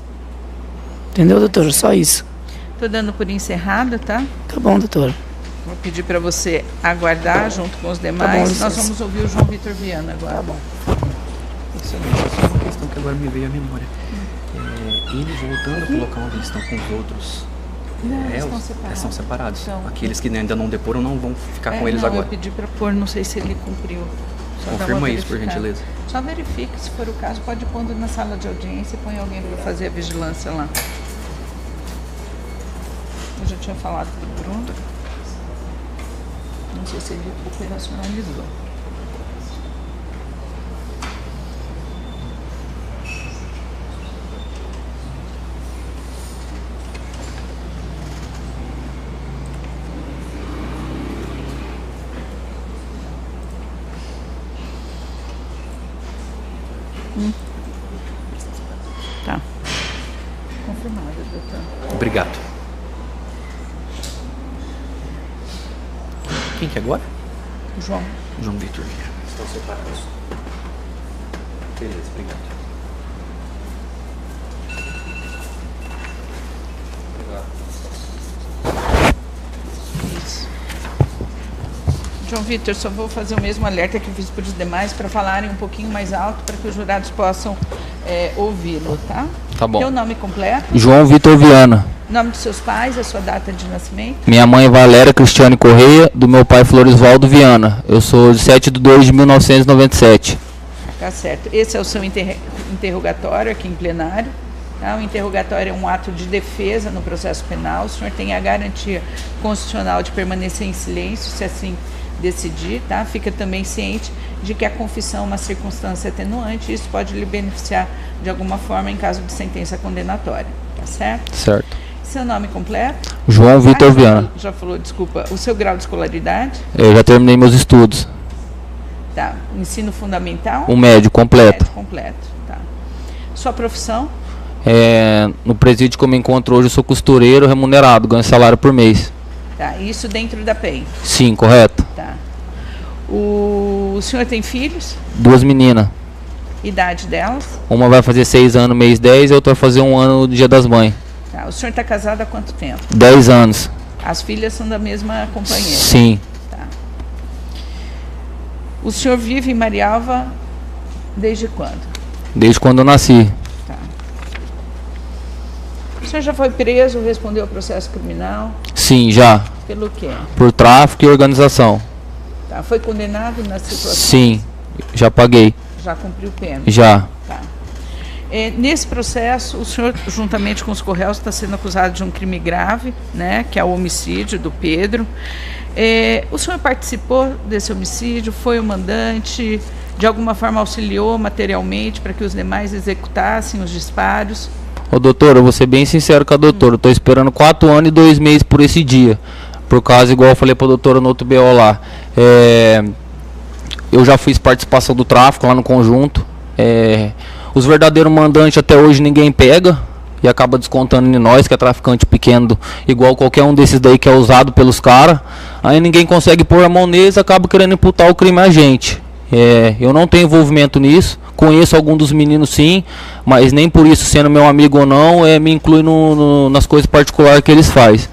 Entendeu, doutor? Só isso. Estou dando por encerrado, tá? Tá bom, doutor. Vou pedir para você aguardar junto com os demais. Tá bom, nós vamos ouvir o João Vitor Viana agora. Tá bom. Só uma questão que agora me veio à memória. Eles voltando para o local onde eles estão com os outros réus, são separados. Então, aqueles que ainda não deporam não vão ficar com eles agora. Eu pedi para pôr, não sei se ele cumpriu. Confirma isso, por gentileza. Só verifique, se for o caso, pode pôr na sala de audiência e põe alguém para fazer a vigilância lá. Eu já tinha falado com o Bruno. Não sei se ele operacionalizou. Tá. Confirmado, doutor. Obrigado. Quem que é agora? João. João Vitor Vieira. Estão separados. Beleza, obrigado. Isso. João Vitor, só vou fazer o mesmo alerta que eu fiz para os demais, para falarem um pouquinho mais alto, para que os jurados possam ouvi-lo, tá? Tá bom. Teu nome completo? João Vitor Viana. Nome dos seus pais, a sua data de nascimento? Minha mãe Valéria Cristiane Correia, do meu pai Florisvaldo Viana. Eu sou de 7/2/1997. Tá certo. Esse é o seu interrogatório aqui em plenário. Tá? O interrogatório é um ato de defesa no processo penal. O senhor tem a garantia constitucional de permanecer em silêncio, se assim decidir, tá? Fica também ciente de que a confissão é uma circunstância atenuante e isso pode lhe beneficiar de alguma forma em caso de sentença condenatória, tá certo? Certo. Seu nome completo? João Vitor Viana. Já falou, desculpa. O seu grau de escolaridade? Eu já terminei meus estudos. Tá. Ensino fundamental? O médio completo. Médio completo, tá. Sua profissão? No presídio que eu me encontro hoje, eu sou costureiro remunerado, ganho salário por mês. Tá. Isso dentro da PEN? Sim, correto. Tá. O senhor tem filhos? 2 meninas. Idade delas? Uma vai fazer 6 anos mês 10 e a outra vai fazer 1 ano no dia das mães. Tá. O senhor está casado há quanto tempo? 10 anos. As filhas são da mesma companheira? Sim. Tá. O senhor vive em Marialva desde quando? Desde quando eu nasci. Tá. O senhor já foi preso, respondeu ao processo criminal? Sim, já. Pelo quê? Por tráfico e organização. Tá. Foi condenado na situação? Sim, já paguei. Já cumpriu pena? Já. Tá. Nesse processo, o senhor, juntamente com os correios, está sendo acusado de um crime grave, né, que é o homicídio do Pedro. O senhor participou desse homicídio? Foi o mandante? De alguma forma auxiliou materialmente para que os demais executassem os disparos? Ô doutor, eu vou ser bem sincero com a doutora. Eu tô esperando 4 anos e 2 meses por esse dia. Por causa, igual eu falei pra doutora no outro BO lá. Eu já fiz participação do tráfico lá no conjunto. Os verdadeiros mandantes até hoje ninguém pega. e acaba descontando em nós, que é traficante pequeno, igual qualquer um desses daí que é usado pelos caras. Aí ninguém consegue pôr a mão neles, acaba querendo imputar o crime a gente. Eu não tenho envolvimento nisso, conheço algum dos meninos sim, mas nem por isso, sendo meu amigo ou não, me inclui nas coisas particulares que eles fazem.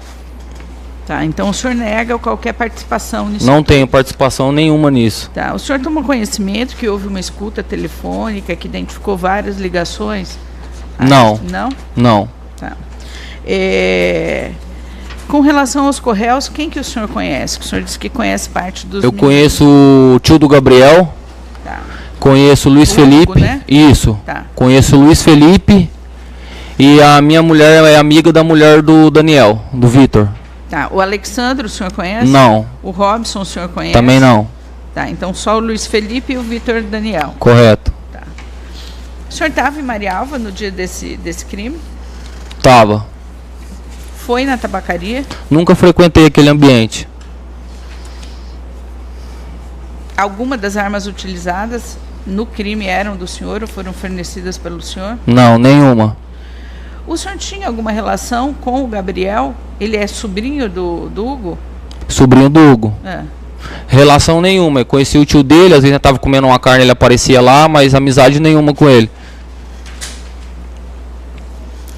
Tá, então o senhor nega qualquer participação nisso? Não tenho participação nenhuma nisso. Tá, o senhor tomou conhecimento que houve uma escuta telefônica que identificou várias ligações? Não. Não? Não. Tá. Com relação aos Correios, quem que o senhor conhece? O senhor disse que conhece parte dos Eu meninos. conheço o tio do Gabriel, Tá. conheço o Luiz O Felipe, Hugo, né? isso, Tá. conheço o Luiz Felipe e a minha mulher é amiga da mulher do Daniel, do Vitor. Tá. O Alexandre, o senhor conhece? Não, O Robson, o senhor conhece? também não, Tá, então só o Luiz Felipe e o Vitor Daniel. correto. O senhor estava em Marialva no dia desse crime? Tava, Foi na tabacaria? nunca frequentei aquele ambiente. Alguma das armas utilizadas no crime eram do senhor ou foram fornecidas pelo senhor? Não, nenhuma. O senhor tinha alguma relação com o Gabriel? Ele é sobrinho do Hugo? Sobrinho do Hugo. É. Relação nenhuma, eu conheci o tio dele, às vezes eu tava comendo uma carne, ele aparecia lá, mas amizade nenhuma com ele.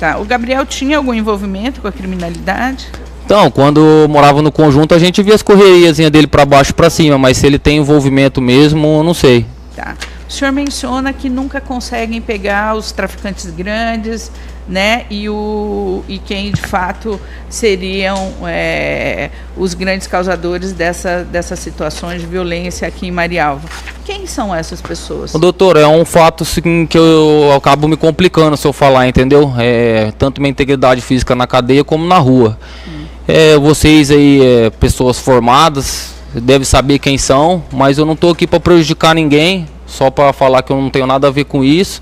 Tá. O Gabriel tinha algum envolvimento com a criminalidade? Então, quando eu morava no conjunto, a gente via as correrias dele para baixo e para cima, mas se ele tem envolvimento mesmo, eu não sei. Tá. O senhor menciona que nunca conseguem pegar os traficantes grandes, né? E quem de fato seriam os grandes causadores dessas situações de violência aqui em Marialva. Quem são essas pessoas? Doutor, é um fato assim, que eu acabo me complicando se eu falar, entendeu? Tanto minha integridade física na cadeia como na rua. Vocês aí, pessoas formadas, devem saber quem são, mas eu não estou aqui para prejudicar ninguém, só para falar que eu não tenho nada a ver com isso.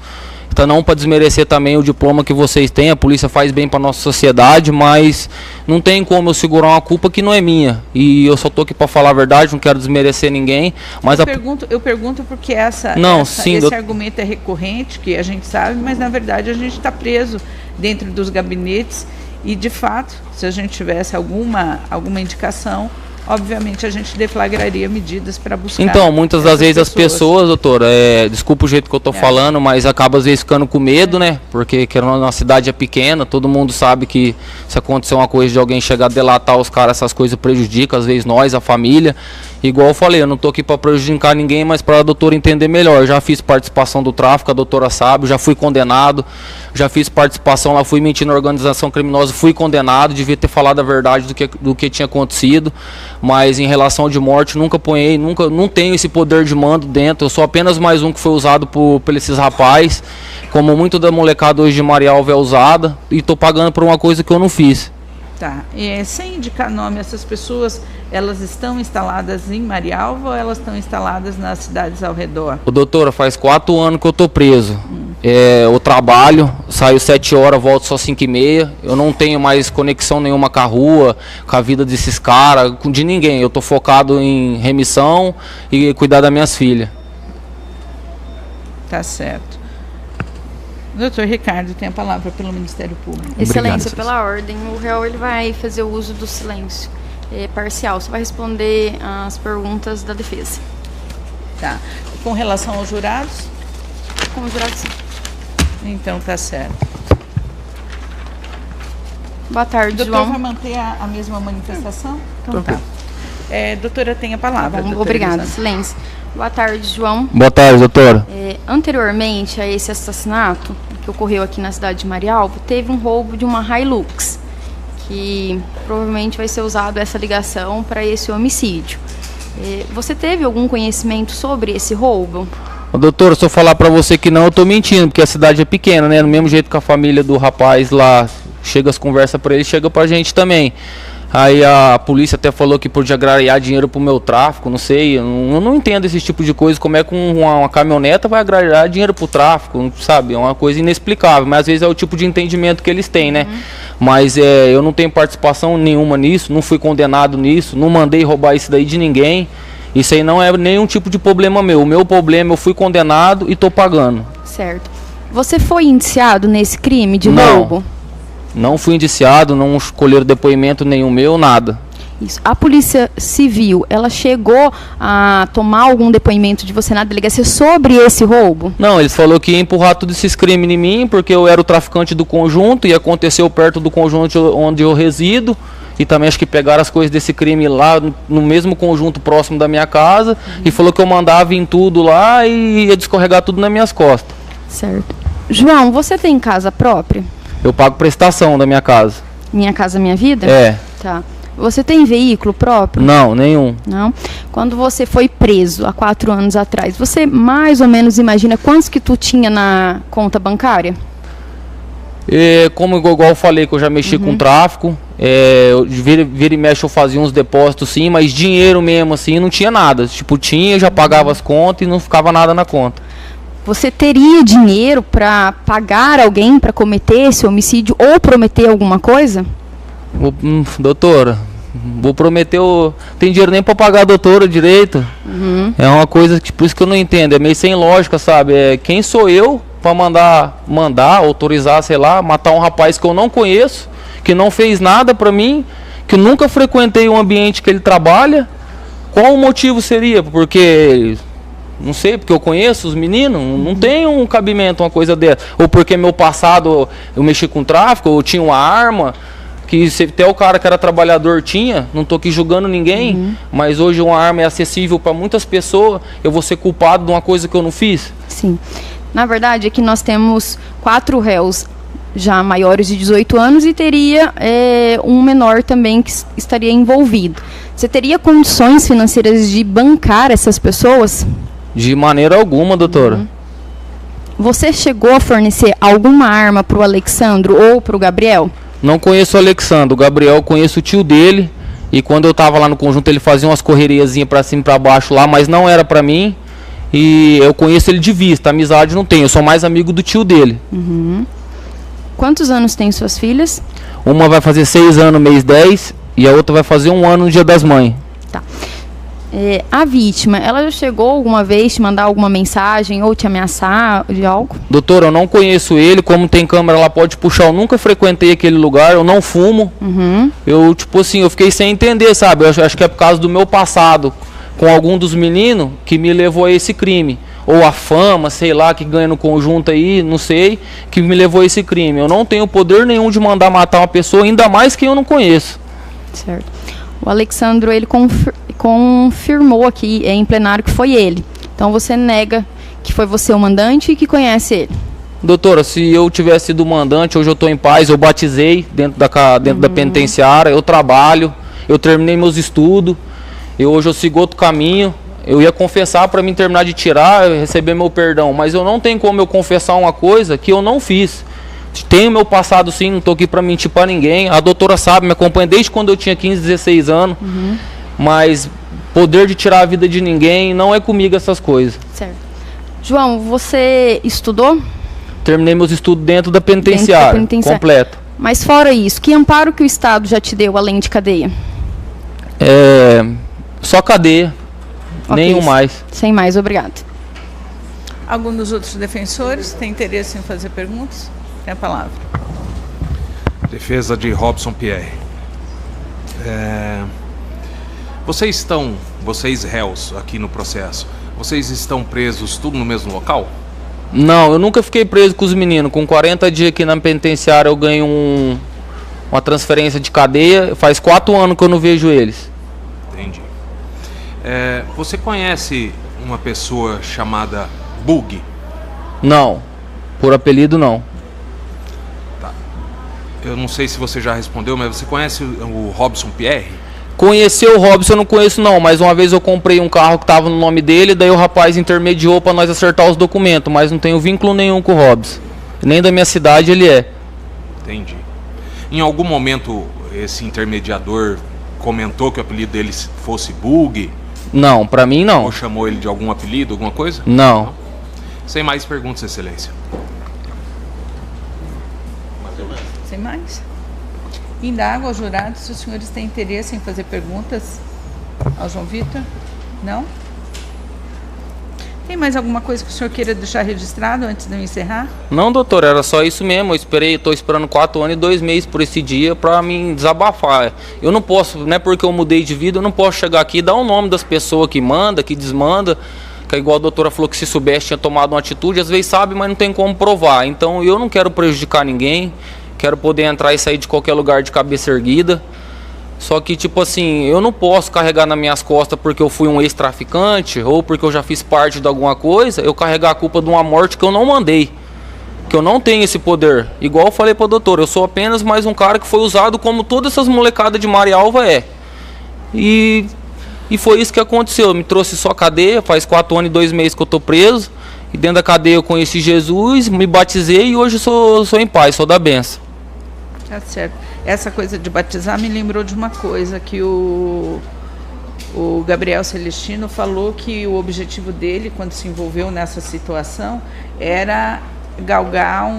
Então, não para desmerecer também o diploma que vocês têm, a polícia faz bem para nossa sociedade, mas não tem como eu segurar uma culpa que não é minha. E eu só estou aqui para falar a verdade, não quero desmerecer ninguém. Mas eu pergunto porque esse argumento é recorrente, que a gente sabe, mas na verdade a gente está preso dentro dos gabinetes e, de fato, se a gente tivesse alguma indicação, obviamente a gente deflagraria medidas para buscar. Então, muitas das vezes as pessoas, doutora, desculpa o jeito que eu estou falando, mas acaba às vezes ficando com medo, né? Porque a cidade é pequena, todo mundo sabe que se acontecer uma coisa de alguém chegar a delatar os caras, essas coisas prejudicam, às vezes nós, a família. Igual eu falei, eu não estou aqui para prejudicar ninguém, mas para a doutora entender melhor. Eu já fiz participação do tráfico, a doutora sabe, já fui condenado, já fiz participação lá, fui mentindo na organização criminosa, fui condenado, devia ter falado a verdade do que tinha acontecido, mas em relação de morte, não tenho esse poder de mando dentro, eu sou apenas mais um que foi usado por esses rapazes, como muito da molecada hoje de Marialva é usada, e estou pagando por uma coisa que eu não fiz. Tá. Sem indicar nome, essas pessoas, elas estão instaladas em Marialva ou elas estão instaladas nas cidades ao redor? Doutora, faz 4 anos que eu tô preso. Eu trabalho, saio 7 horas, volto só 5h30. Eu não tenho mais conexão nenhuma com a rua, com a vida desses caras, de ninguém. Eu tô focado em remissão e cuidar das minhas filhas. Tá certo. Doutor Ricardo, tem a palavra pelo Ministério Público. Excelência, Obrigado, pela ordem, o réu ele vai fazer o uso do silêncio parcial. Você vai responder as perguntas da defesa. Tá. Com relação aos jurados? Com os jurados, sim. Então tá certo. Boa tarde, Doutor, João. vai manter a mesma manifestação? Então tá. Doutora, tem a palavra. Bom, obrigada, silêncio. Boa tarde, João. Boa tarde, doutora. Anteriormente a esse assassinato que ocorreu aqui na cidade de Marialva, teve um roubo de uma Hilux, que provavelmente vai ser usado essa ligação para esse homicídio. Você teve algum conhecimento sobre esse roubo? Doutora, se eu falar pra você que não, eu tô mentindo, porque a cidade é pequena, né? No mesmo jeito que a família do rapaz lá chega as conversas pra ele, chega pra gente também. Aí a polícia até falou que podia agrariar dinheiro pro meu tráfico, não sei, eu não entendo esse tipo de coisa, como é que uma caminhoneta vai agrariar dinheiro pro tráfico, sabe? É uma coisa inexplicável, mas às vezes é o tipo de entendimento que eles têm, né? Mas eu não tenho participação nenhuma nisso, não fui condenado nisso, não mandei roubar isso daí de ninguém. Isso aí não é nenhum tipo de problema meu. O meu problema, eu fui condenado e tô pagando. Certo. Você foi indiciado nesse crime de Não. roubo? Não fui indiciado, não colheram depoimento nenhum meu, nada. Isso. A Polícia Civil, ela chegou a tomar algum depoimento de você na delegacia sobre esse roubo? Não, eles falaram que ia empurrar todos esses crimes em mim, porque eu era o traficante do conjunto e aconteceu perto do conjunto onde eu resido. E também acho que pegaram as coisas desse crime lá no mesmo conjunto próximo da minha casa. E falou que eu mandava em tudo lá e ia descorregar tudo nas minhas costas. Certo. João, você tem casa própria? Eu pago prestação da minha casa. Minha Casa Minha Vida? É. Tá. Você tem veículo próprio? Não, nenhum. Não? Quando você foi preso há 4 anos atrás, você mais ou menos imagina quantos que tu tinha na conta bancária? Como igual eu falei que eu já mexi com tráfico, vira e mexe eu fazia uns depósitos sim, mas dinheiro mesmo assim não tinha nada. Tipo, tinha, já pagava as contas e não ficava nada na conta. Você teria dinheiro para pagar alguém para cometer esse homicídio ou prometer alguma coisa? Doutora, vou prometer, tem dinheiro nem para pagar a doutora direito. É uma coisa que por isso que eu não entendo, é meio sem lógica, sabe? Quem sou eu para mandar, autorizar, sei lá, matar um rapaz que eu não conheço, que não fez nada para mim, que nunca frequentei o ambiente que ele trabalha? Qual o motivo seria? Porque não sei, porque eu conheço os meninos, não tem um cabimento uma coisa dessa. Ou porque meu passado eu mexi com tráfico, ou tinha uma arma, que até o cara que era trabalhador tinha, não estou aqui julgando ninguém, mas hoje uma arma é acessível para muitas pessoas, eu vou ser culpado de uma coisa que eu não fiz? Sim. Na verdade é que nós temos 4 réus já maiores de 18 anos e teria um menor também que estaria envolvido. Você teria condições financeiras de bancar essas pessoas? De maneira alguma, doutora. Você chegou a fornecer alguma arma para o Alexandro ou para o Gabriel? Não conheço o Alexandro, o Gabriel eu conheço o tio dele. E quando eu tava lá no conjunto ele fazia umas correriazinhas pra cima e pra baixo lá, mas não era pra mim. E eu conheço ele de vista, amizade não tenho, eu sou mais amigo do tio dele. Quantos anos tem suas filhas? Uma vai fazer 6 anos mês 10 e a outra vai fazer 1 ano no Dia das Mães. Tá. A vítima, ela já chegou alguma vez te mandar alguma mensagem ou te ameaçar de algo? Doutor, eu não conheço ele, como tem câmera lá pode puxar, eu nunca frequentei aquele lugar, eu não fumo. Eu, tipo assim, eu fiquei sem entender, sabe? Eu acho que é por causa do meu passado com algum dos meninos que me levou a esse crime. Ou a fama, sei lá, que ganha no conjunto aí, não sei, que me levou a esse crime. Eu não tenho poder nenhum de mandar matar uma pessoa, ainda mais quem eu não conheço. Certo. O Alexandro, ele confirmou aqui em plenário que foi ele. Então você nega que foi você o mandante e que conhece ele. Doutora, se eu tivesse sido mandante, hoje eu estou em paz, eu batizei dentro da penitenciária, eu trabalho, eu terminei meus estudos, hoje eu sigo outro caminho. Eu ia confessar para mim terminar de tirar, receber meu perdão, mas eu não tenho como eu confessar uma coisa que eu não fiz. Tenho meu passado sim, não estou aqui para mentir para ninguém. A doutora sabe, me acompanha desde quando eu tinha 15, 16 anos. Mas poder de tirar a vida de ninguém não é comigo essas coisas. Certo. João, você estudou? Terminei meus estudos dentro da penitenciária, completo. Mas fora isso, que amparo que o Estado já te deu além de cadeia? Só cadeia, nenhum mais. Sem mais, obrigado. Algum dos outros defensores tem interesse em fazer perguntas? Tem a palavra. Defesa de Robson Pierre. Vocês réus aqui no processo, vocês estão presos tudo no mesmo local? Não, eu nunca fiquei preso com os meninos. Com 40 dias aqui na penitenciária eu ganho uma transferência de cadeia. Faz 4 anos que eu não vejo eles. Entendi. Você conhece uma pessoa chamada Bug? Não, por apelido não. Tá. Eu não sei se você já respondeu, mas você conhece o Robson Pierre? Conhecer o Robson eu não conheço não, mas uma vez eu comprei um carro que estava no nome dele, daí o rapaz intermediou para nós acertar os documentos, mas não tenho vínculo nenhum com o Robson. Nem da minha cidade ele é. Entendi. Em algum momento esse intermediador comentou que o apelido dele fosse Bug? Não, para mim não. Ou chamou ele de algum apelido, alguma coisa? Não. Sem mais perguntas, Excelência. Sem mais? Indago aos jurados se os senhores têm interesse em fazer perguntas ao João Vitor? Não? Tem mais alguma coisa que o senhor queira deixar registrado antes de eu encerrar? Não, doutor, era só isso mesmo. Estou esperando 4 anos e 2 meses por esse dia para me desabafar. Eu não posso, não é porque eu mudei de vida, eu não posso chegar aqui e dar o nome das pessoas que manda, que desmanda, que é igual a doutora falou que se soubesse tinha tomado uma atitude, às vezes sabe, mas não tem como provar. Então eu não quero prejudicar ninguém, quero poder entrar e sair de qualquer lugar de cabeça erguida. Só que, tipo assim, eu não posso carregar nas minhas costas porque eu fui um ex-traficante ou porque eu já fiz parte de alguma coisa, eu carregar a culpa de uma morte que eu não mandei. Que eu não tenho esse poder. Igual eu falei pra doutora, eu sou apenas mais um cara que foi usado como todas essas molecadas de Marialva é. E foi isso que aconteceu. Me trouxe só cadeia, faz 4 anos e 2 meses que eu tô preso. E dentro da cadeia eu conheci Jesus, me batizei e hoje sou em paz, sou da benção. Tá certo. Essa coisa de batizar me lembrou de uma coisa que o Gabriel Celestino falou, que o objetivo dele, quando se envolveu nessa situação, era galgar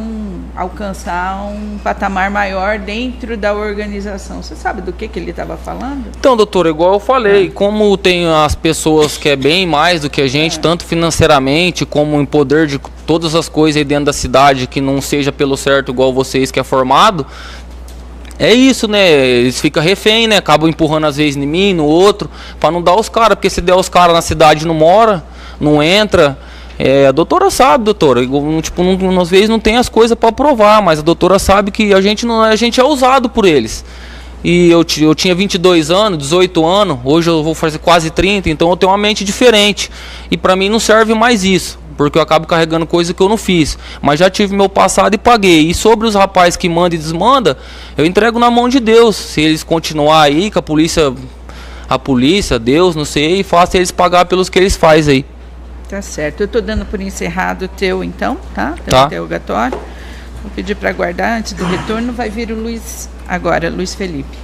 alcançar um patamar maior dentro da organização. Você sabe do que ele estava falando? Então, doutor, igual eu falei, como tem as pessoas que é bem mais do que a gente, tanto financeiramente como em poder de todas as coisas aí dentro da cidade, que não seja pelo certo igual vocês que é formado, é isso, né? Eles ficam refém, né? Acabam empurrando às vezes em mim, no outro, para não dar os caras, porque se der os caras na cidade não mora, não entra. A doutora sabe, doutora, tipo, às vezes não tem as coisas para provar, mas a doutora sabe que a gente é usado por eles. E eu tinha 22 anos, 18 anos, hoje eu vou fazer quase 30, então eu tenho uma mente diferente. E para mim não serve mais isso, porque eu acabo carregando coisa que eu não fiz. Mas já tive meu passado e paguei. E sobre os rapazes que mandam e desmandam, eu entrego na mão de Deus. Se eles continuar aí, com a polícia, Deus, não sei, faça eles pagar pelos que eles fazem aí. Tá certo. Eu estou dando por encerrado o teu, então, tá? Tá. Interrogatório. Vou pedir para aguardar antes do retorno. Vai vir o Luiz agora, Luiz Felipe.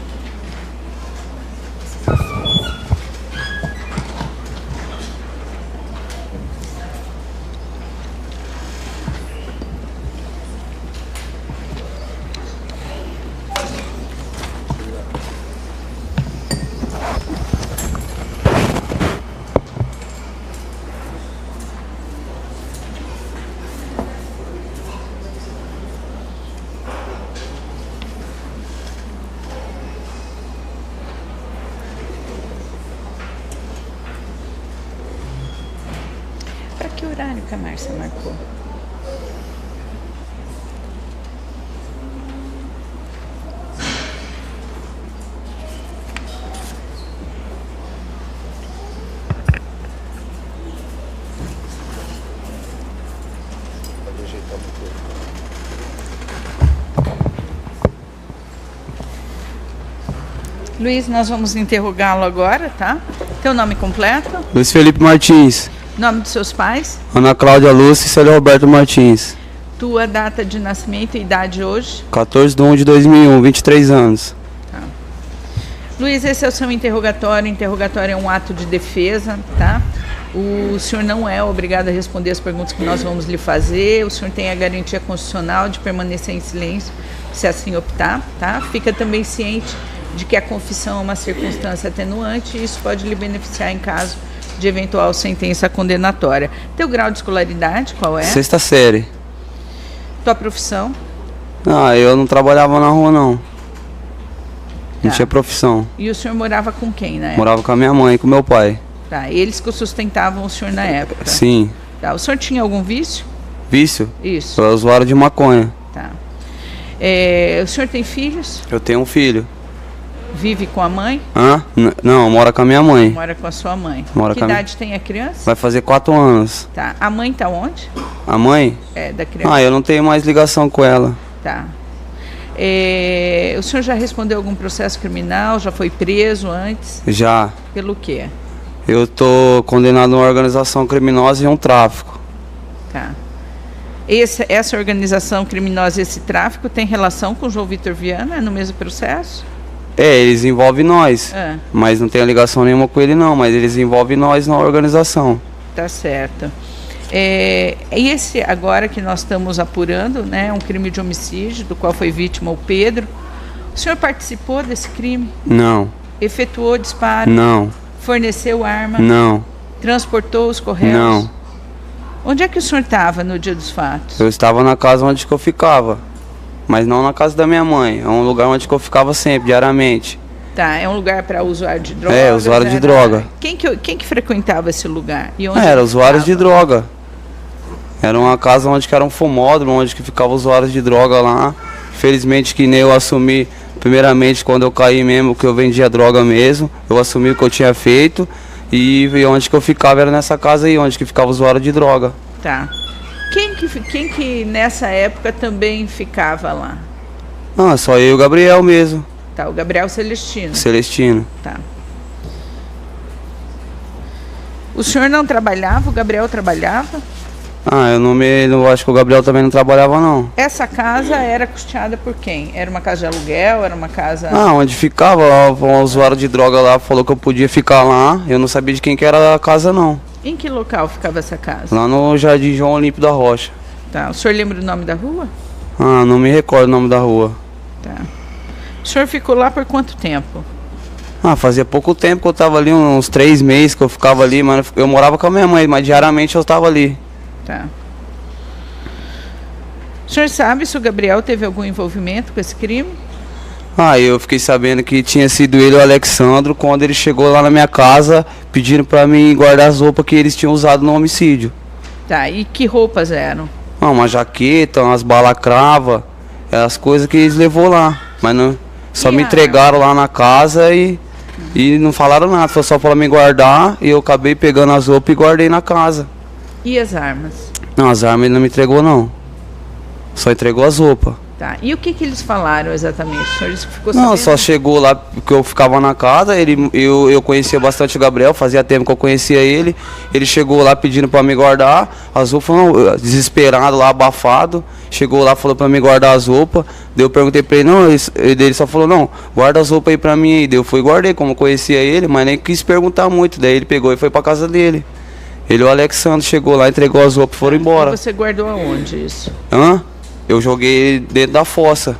Para que horário que a Márcia marcou? Luiz, nós vamos interrogá-lo agora, tá? Teu nome completo? Luiz Felipe Martins. Nome dos seus pais? Ana Cláudia Lúcia e Célio Roberto Martins. Tua data de nascimento e idade hoje? 14/1/2001, 23 anos. Tá. Luiz, esse é o seu interrogatório. Interrogatório é um ato de defesa, tá? O senhor não é obrigado a responder as perguntas que nós vamos lhe fazer. O senhor tem a garantia constitucional de permanecer em silêncio, se assim optar, tá? Fica também ciente de que a confissão é uma circunstância atenuante e isso pode lhe beneficiar em caso de eventual sentença condenatória. Teu grau de escolaridade, qual é? 6ª série. Tua profissão? Eu não trabalhava na rua, não. Não Tá. tinha profissão. E o senhor morava com quem na época? Morava com a minha mãe e com meu pai. Tá, eles que sustentavam o senhor na época? Sim. Tá, o senhor tinha algum vício? Vício? Isso. Sou usuário de maconha. Tá. O senhor tem filhos? Eu tenho um filho. Vive com a mãe? Não, mora com a minha mãe. Mora com a sua mãe. Mora Que com a idade tem a criança? Vai fazer 4 anos. Tá. A mãe tá onde? A mãe? Da criança. Eu não tenho mais ligação com ela. Tá. O senhor já respondeu algum processo criminal? Já foi preso antes? Já. Pelo quê? Eu tô condenado a uma organização criminosa e um tráfico. Tá. Essa organização criminosa e esse tráfico tem relação com o João Vitor Viana? É no mesmo processo? Eles envolvem nós. Mas não tem ligação nenhuma com ele, não. Mas eles envolvem nós na organização. Tá certo. Esse agora que nós estamos apurando, né, um crime de homicídio, do qual foi vítima o Pedro. O senhor participou desse crime? Não. Efetuou disparo? Não. Forneceu arma? Não. Transportou os correios? Não. Onde é que o senhor estava no dia dos fatos? Eu estava na casa onde que eu ficava, mas não na casa da minha mãe. É um lugar onde que eu ficava sempre, diariamente. Tá, é um lugar para usuário de droga? É, usuário de droga. Quem que frequentava esse lugar? E onde Era ele usuários de ficava? droga. Era uma casa onde que era um fumódromo, onde que ficava usuários de droga lá. Felizmente que nem eu assumi, primeiramente quando eu caí mesmo, que eu vendia droga mesmo, eu assumi o que eu tinha feito. E onde que eu ficava era nessa casa aí, onde que ficava usuário de droga. Tá. Quem que nessa época também ficava lá? Ah, só eu e o Gabriel mesmo. Tá, o Gabriel Celestino. Celestino. Tá. O senhor não trabalhava? O Gabriel trabalhava? Ah, eu acho que o Gabriel também não trabalhava não. Essa casa era custeada por quem? Era uma casa de aluguel? Era uma casa... Ah, onde ficava, um usuário de droga lá falou que eu podia ficar lá. Eu não sabia de quem que era a casa não. Em que local ficava essa casa? Lá no Jardim João Olímpio da Rocha. Tá. O senhor lembra o nome da rua? Ah, não me recordo o nome da rua. Tá. O senhor ficou lá por quanto tempo? Ah, fazia pouco tempo que eu tava ali, uns 3 meses que eu ficava ali, mas eu morava com a minha mãe, mas diariamente eu tava ali. Tá. O senhor sabe se o Gabriel teve algum envolvimento com esse crime? Ah, eu fiquei sabendo que tinha sido ele e o Alexandro quando ele chegou lá na minha casa pedindo pra mim guardar as roupas que eles tinham usado no homicídio. Tá, e que roupas eram? Ah, uma jaqueta, umas balacrava, as coisas que eles levou lá. Mas não, só E me a entregaram lá na casa e não falaram nada, foi só pra me guardar e eu acabei pegando as roupas e guardei na casa. E as armas? Não, as armas ele não me entregou não. Só entregou as roupas. Tá. E o que eles falaram exatamente? O senhor disse que ficou Não, sabendo? só chegou lá que eu ficava na casa, eu conhecia bastante o Gabriel, fazia tempo que eu conhecia ele. Ele chegou lá pedindo pra me guardar as roupas, não, desesperado lá, abafado. Chegou lá, falou pra me guardar as roupas. Daí eu perguntei pra ele, não, ele só falou, não, guarda as roupas aí pra mim aí. Daí eu fui e guardei, como eu conhecia ele, mas nem quis perguntar muito. Daí ele pegou e foi pra casa dele. Ele e o Alexandre chegou lá, entregou as roupas e foram embora. E você guardou aonde isso? Hã? Eu joguei dentro da fossa.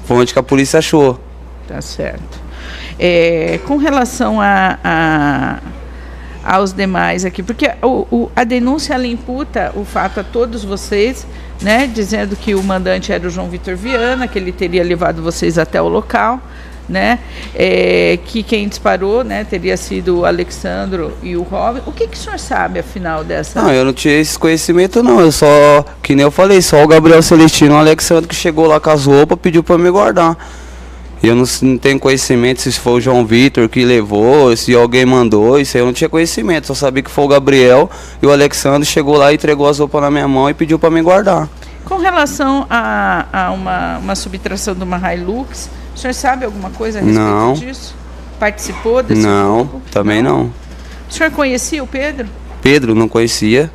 Foi onde que a polícia achou. Tá certo. Com relação aos demais aqui, porque a denúncia ela imputa o fato a todos vocês, né, dizendo que o mandante era o João Vitor Viana, que ele teria levado vocês até o local, né, que quem disparou, né, teria sido o Alexandro e o Robin. O que o senhor sabe, afinal, dessa... Não, eu não tinha esse conhecimento não, eu só, que nem eu falei, só o Gabriel Celestino e o Alexandre que chegou lá com as roupas, pediu pra me guardar. Eu não tenho conhecimento se foi o João Vitor que levou, se alguém mandou, isso aí eu não tinha conhecimento, só sabia que foi o Gabriel e o Alexandre chegou lá e entregou as roupas na minha mão e pediu pra me guardar. Com relação a uma subtração de uma Hilux, o senhor sabe alguma coisa a respeito Não. disso? Participou desse Não, grupo? também não. O senhor conhecia o Pedro? Pedro, não conhecia?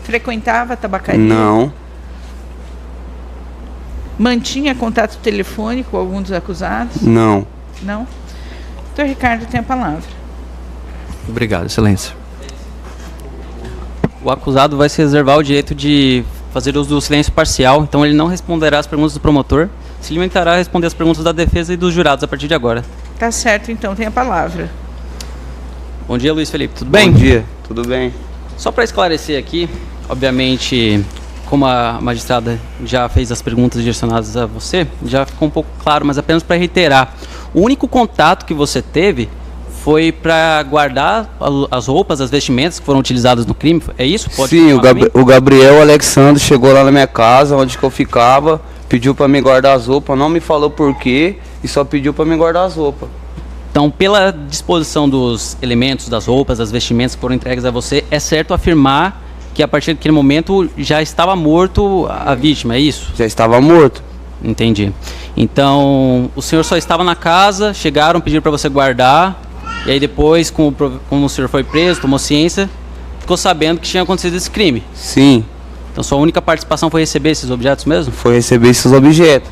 Frequentava a tabacaria? Não. Mantinha contato telefônico com algum dos acusados? Não. Não? Doutor Ricardo tem a palavra. Obrigado, excelência. O acusado vai se reservar o direito de fazer uso do silêncio parcial, então ele não responderá às perguntas do promotor, se limitará a responder as perguntas da defesa e dos jurados a partir de agora. Tá certo, então tem a palavra. Bom dia, Luiz Felipe, tudo bem? Bom dia, tudo bem. Só para esclarecer aqui, obviamente, como a magistrada já fez as perguntas direcionadas a você, já ficou um pouco claro, mas apenas para reiterar. O único contato que você teve foi para guardar as roupas, as vestimentas que foram utilizadas no crime, é isso? Pode Sim, confirmar o Gabriel Alexandre chegou lá na minha casa, onde que eu ficava, pediu para me guardar as roupas, não me falou por quê e só pediu para me guardar as roupas. Então, pela disposição dos elementos, das roupas, das vestimentas que foram entregues a você, é certo afirmar que a partir daquele momento já estava morto a vítima, é isso? Já estava morto. Entendi. Então, o senhor só estava na casa, chegaram, pediram para você guardar, e aí depois, como o senhor foi preso, tomou ciência, ficou sabendo que tinha acontecido esse crime? Sim. Então, sua única participação foi receber esses objetos mesmo? Foi receber esses objetos.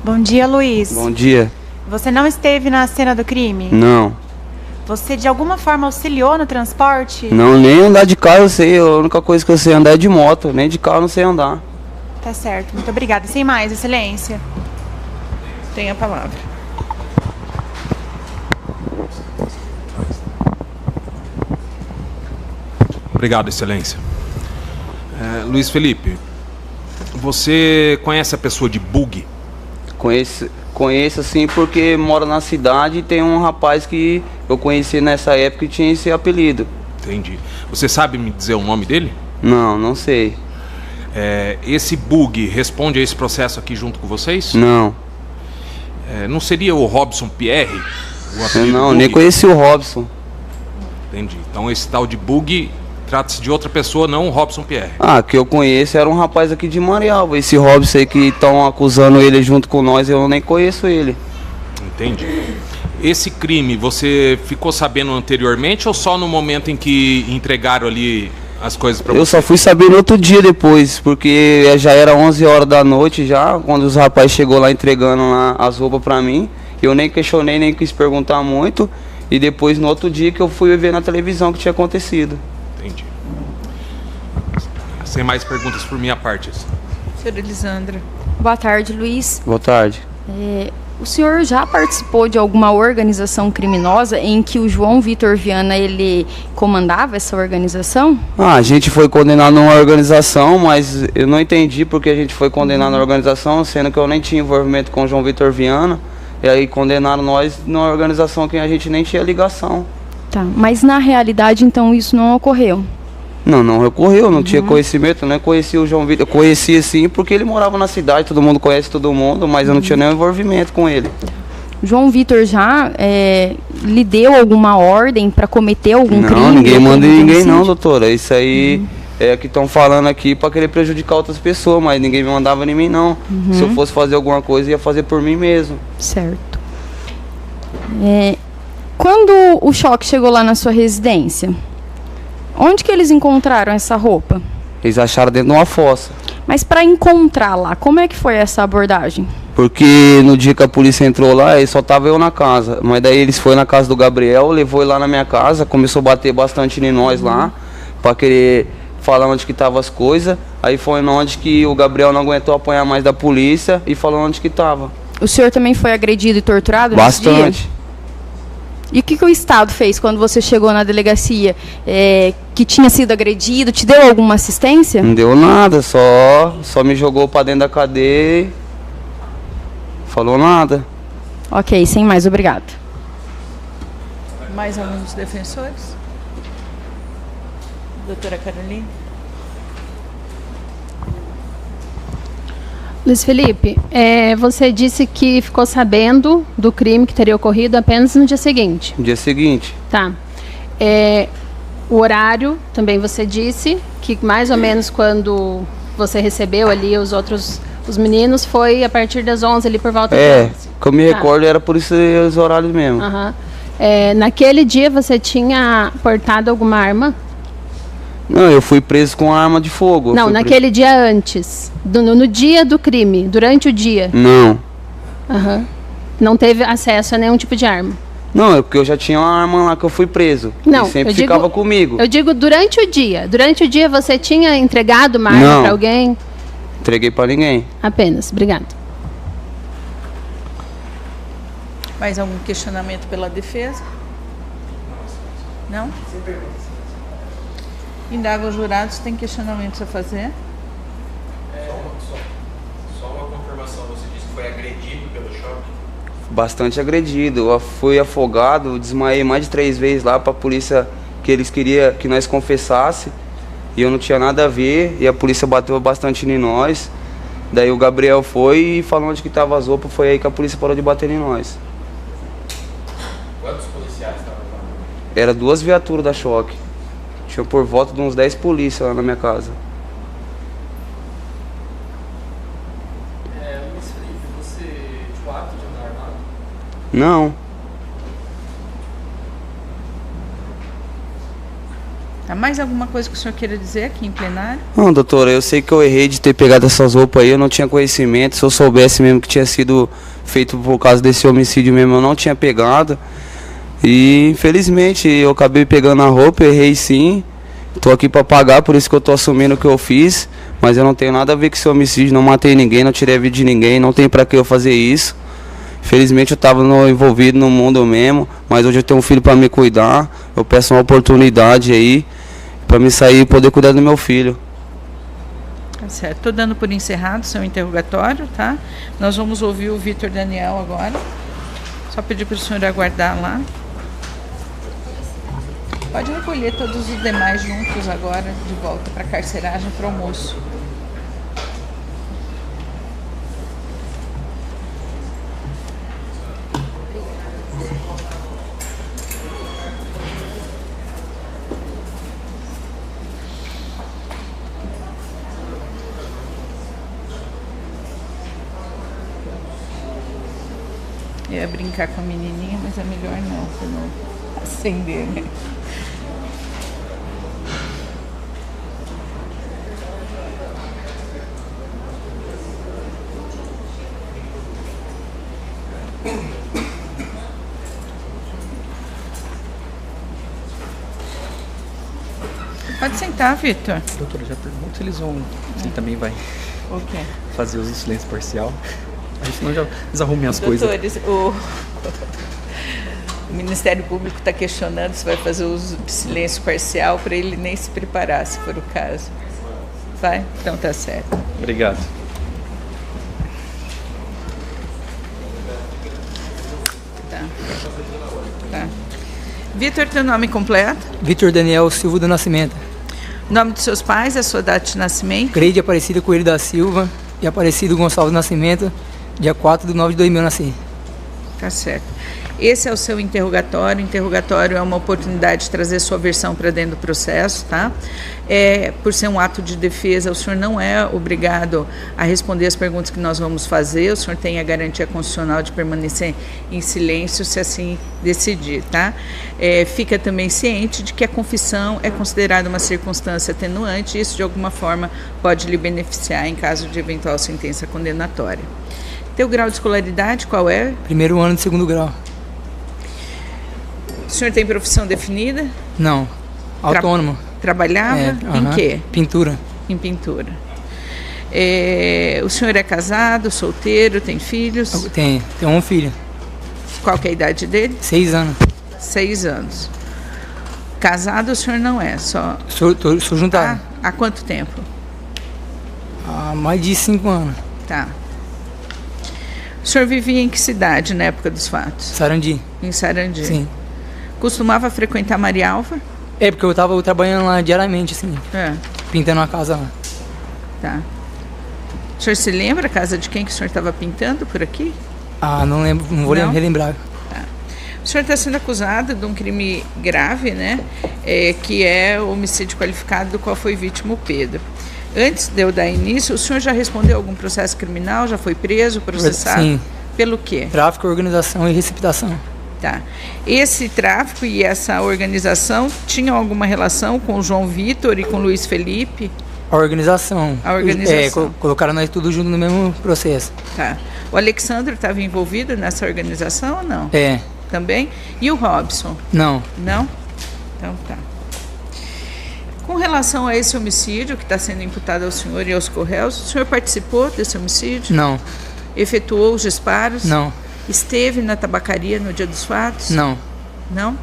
Bom dia, Luiz. Bom dia. Você não esteve na cena do crime? Não. Você de alguma forma auxiliou no transporte? Não, nem andar de carro eu sei, a única coisa que eu sei andar é de moto, nem de carro eu não sei andar. Tá certo, muito obrigada. Sem mais, excelência. Tem a palavra. Obrigado, Excelência. Luiz Felipe, você conhece a pessoa de bug? Conheço sim, porque moro na cidade e tem um rapaz que eu conheci nessa época e tinha esse apelido. Entendi. Você sabe me dizer o nome dele? Não sei. Esse bug responde a esse processo aqui junto com vocês? Não. Não seria o Robson Pierre? Não, nem conheci o Robson. Entendi. Então esse tal de bug trata-se de outra pessoa, não o Robson Pierre. Que eu conheço era um rapaz aqui de Marialva. Esse Robson aí que estão acusando ele junto com nós, eu nem conheço ele. Entendi. Esse crime, você ficou sabendo anteriormente ou só no momento em que entregaram ali as coisas para você? Eu só fui saber no outro dia depois, porque já era 11 horas da noite já, quando os rapazes chegou lá entregando lá as roupas para mim. Eu nem questionei, nem quis perguntar muito. E depois, no outro dia, que eu fui ver na televisão que tinha acontecido. Entendi. Sem mais perguntas por minha parte. Senhora Elisandra. Boa tarde, Luiz. Boa tarde. O senhor já participou de alguma organização criminosa em que o João Vitor Viana ele comandava essa organização? A gente foi condenado numa organização, mas eu não entendi porque a gente foi condenado na organização, sendo que eu nem tinha envolvimento com o João Vitor Viana. E aí condenaram nós numa organização que a gente nem tinha ligação. Tá, mas na realidade então isso não ocorreu? Não ocorreu, não tinha conhecimento, nem conhecia o João Vitor. Eu conhecia sim porque ele morava na cidade, todo mundo conhece todo mundo, mas eu não tinha nenhum envolvimento com ele. João Vitor já lhe deu alguma ordem para cometer algum crime? Não, ninguém manda em ninguém não, doutora. Isso aí é que estão falando aqui para querer prejudicar outras pessoas, mas ninguém me mandava em mim não. Se eu fosse fazer alguma coisa, ia fazer por mim mesmo. Certo. Quando o choque chegou lá na sua residência, onde que eles encontraram essa roupa? Eles acharam dentro de uma fossa. Mas para encontrar lá, como é que foi essa abordagem? Porque no dia que a polícia entrou lá, só tava eu na casa. Mas daí eles foram na casa do Gabriel, levou ele lá na minha casa, começou a bater bastante em nós lá, para querer falar onde que tava as coisas. Aí foi onde que o Gabriel não aguentou apanhar mais da polícia e falou onde que tava. O senhor também foi agredido e torturado nesse dia? Bastante. E o que o Estado fez quando você chegou na delegacia? Que tinha sido agredido? Te deu alguma assistência? Não deu nada, só me jogou pra dentro da cadeia e falou nada. Ok, sem mais, obrigado. Mais alguns defensores? Doutora Carolina? Luiz Felipe, você disse que ficou sabendo do crime que teria ocorrido apenas no dia seguinte. No dia seguinte. Tá. O horário, também você disse que mais ou menos quando você recebeu ali os meninos, foi a partir das 11 ali por volta das 11. Que eu me recordo era por isso os horários mesmo. Naquele dia você tinha portado alguma arma? Não, eu fui preso com arma de fogo. Não, naquele dia antes. No dia do crime, durante o dia. Não. Não teve acesso a nenhum tipo de arma? Não, é porque eu já tinha uma arma lá que eu fui preso. Não, e sempre ficava comigo. Eu digo durante o dia. Durante o dia você tinha entregado uma arma para alguém? Entreguei para ninguém. Apenas, obrigado. Mais algum questionamento pela defesa? Não? Indago aos jurados, tem questionamentos a fazer? Só uma confirmação, você disse que foi agredido pelo choque? Bastante agredido, eu fui afogado, desmaiei mais de 3 vezes lá para a polícia, que eles queriam que nós confessasse, e eu não tinha nada a ver, e a polícia bateu bastante em nós. Daí o Gabriel foi e falou onde que tava as roupas, foi aí que a polícia parou de bater em nós. Quantos policiais estavam lá? Era 2 viaturas da choque. Tinha por volta de uns 10 polícias lá na minha casa. Luiz Felipe, você tinha o hábito de andar armado? Não. Há mais alguma coisa que o senhor queira dizer aqui em plenário? Não, doutora, eu sei que eu errei de ter pegado essas roupas aí, eu não tinha conhecimento. Se eu soubesse mesmo que tinha sido feito por causa desse homicídio mesmo, eu não tinha pegado. E infelizmente eu acabei pegando a roupa, errei sim. Tô aqui para pagar, por isso que eu tô assumindo o que eu fiz. Mas eu não tenho nada a ver com esse homicídio, não matei ninguém, não tirei a vida de ninguém, não tem para que eu fazer isso. Infelizmente eu tava envolvido no mundo mesmo, mas hoje eu tenho um filho para me cuidar. Eu peço uma oportunidade aí pra me sair e poder cuidar do meu filho. Tá certo. Estou dando por encerrado seu interrogatório, tá? Nós vamos ouvir o Vitor Daniel agora. Só pedir para o senhor aguardar lá. Pode recolher todos os demais juntos agora, de volta para a carceragem, para o almoço. Eu ia brincar com a menininha, mas é melhor não, para não acender, né? Pode sentar, Vitor. Doutora, já pergunto se eles vão... Se ele também vai fazer uso do silêncio parcial. Aí senão já desarrume as coisas. Doutores, o Ministério Público está questionando se vai fazer uso de silêncio parcial para ele nem se preparar, se for o caso. Vai? Então tá certo. Obrigado. Tá. Vitor, teu nome completo? Vitor Daniel Silva do Nascimento. Nome dos seus pais, a sua data de nascimento? Creide Aparecida Coelho da Silva e Aparecido Gonçalves Nascimento, dia 4/9/2000 nasci. Tá certo. Esse é o seu interrogatório. O interrogatório é uma oportunidade de trazer sua versão para dentro do processo, tá? Por ser um ato de defesa, o senhor não é obrigado a responder as perguntas que nós vamos fazer. O senhor tem a garantia constitucional de permanecer em silêncio, se assim decidir, tá? Fica também ciente de que a confissão é considerada uma circunstância atenuante e isso, de alguma forma, pode lhe beneficiar em caso de eventual sentença condenatória. Teu grau de escolaridade, qual é? Primeiro ano de segundo grau. O senhor tem profissão definida? Não. Autônomo. Trabalhava? Em quê? Pintura. Em pintura. O senhor é casado, solteiro, tem filhos? Tenho um filho. Qual que é a idade dele? 6 anos. 6 anos. Casado o senhor não é, só... Sou juntado. Há quanto tempo? Há mais de 5 anos. Tá. O senhor vivia em que cidade na época dos fatos? Sarandi. Em Sarandi? Sim. Costumava frequentar Marialva? Porque eu estava trabalhando lá diariamente, assim. Pintando a casa lá. Tá. O senhor se lembra a casa de quem que o senhor estava pintando por aqui? Não lembro, não vou relembrar. Tá. O senhor está sendo acusado de um crime grave, né? Que é o homicídio qualificado do qual foi vítima o Pedro. Antes de eu dar início, o senhor já respondeu algum processo criminal? Já foi preso, processado? Sim. Pelo quê? Tráfico, organização e receptação. Tá. Esse tráfico e essa organização tinham alguma relação com o João Vitor e com o Luiz Felipe? A organização. A organização. Colocaram nós tudo junto no mesmo processo. Tá. O Alexandre estava envolvido nessa organização ou não? Também? E o Robson? Não. Não? Então tá. Com relação a esse homicídio que está sendo imputado ao senhor e aos correios, o senhor participou desse homicídio? Não. Efetuou os disparos? Não. Esteve na tabacaria no dia dos fatos? Não. Não?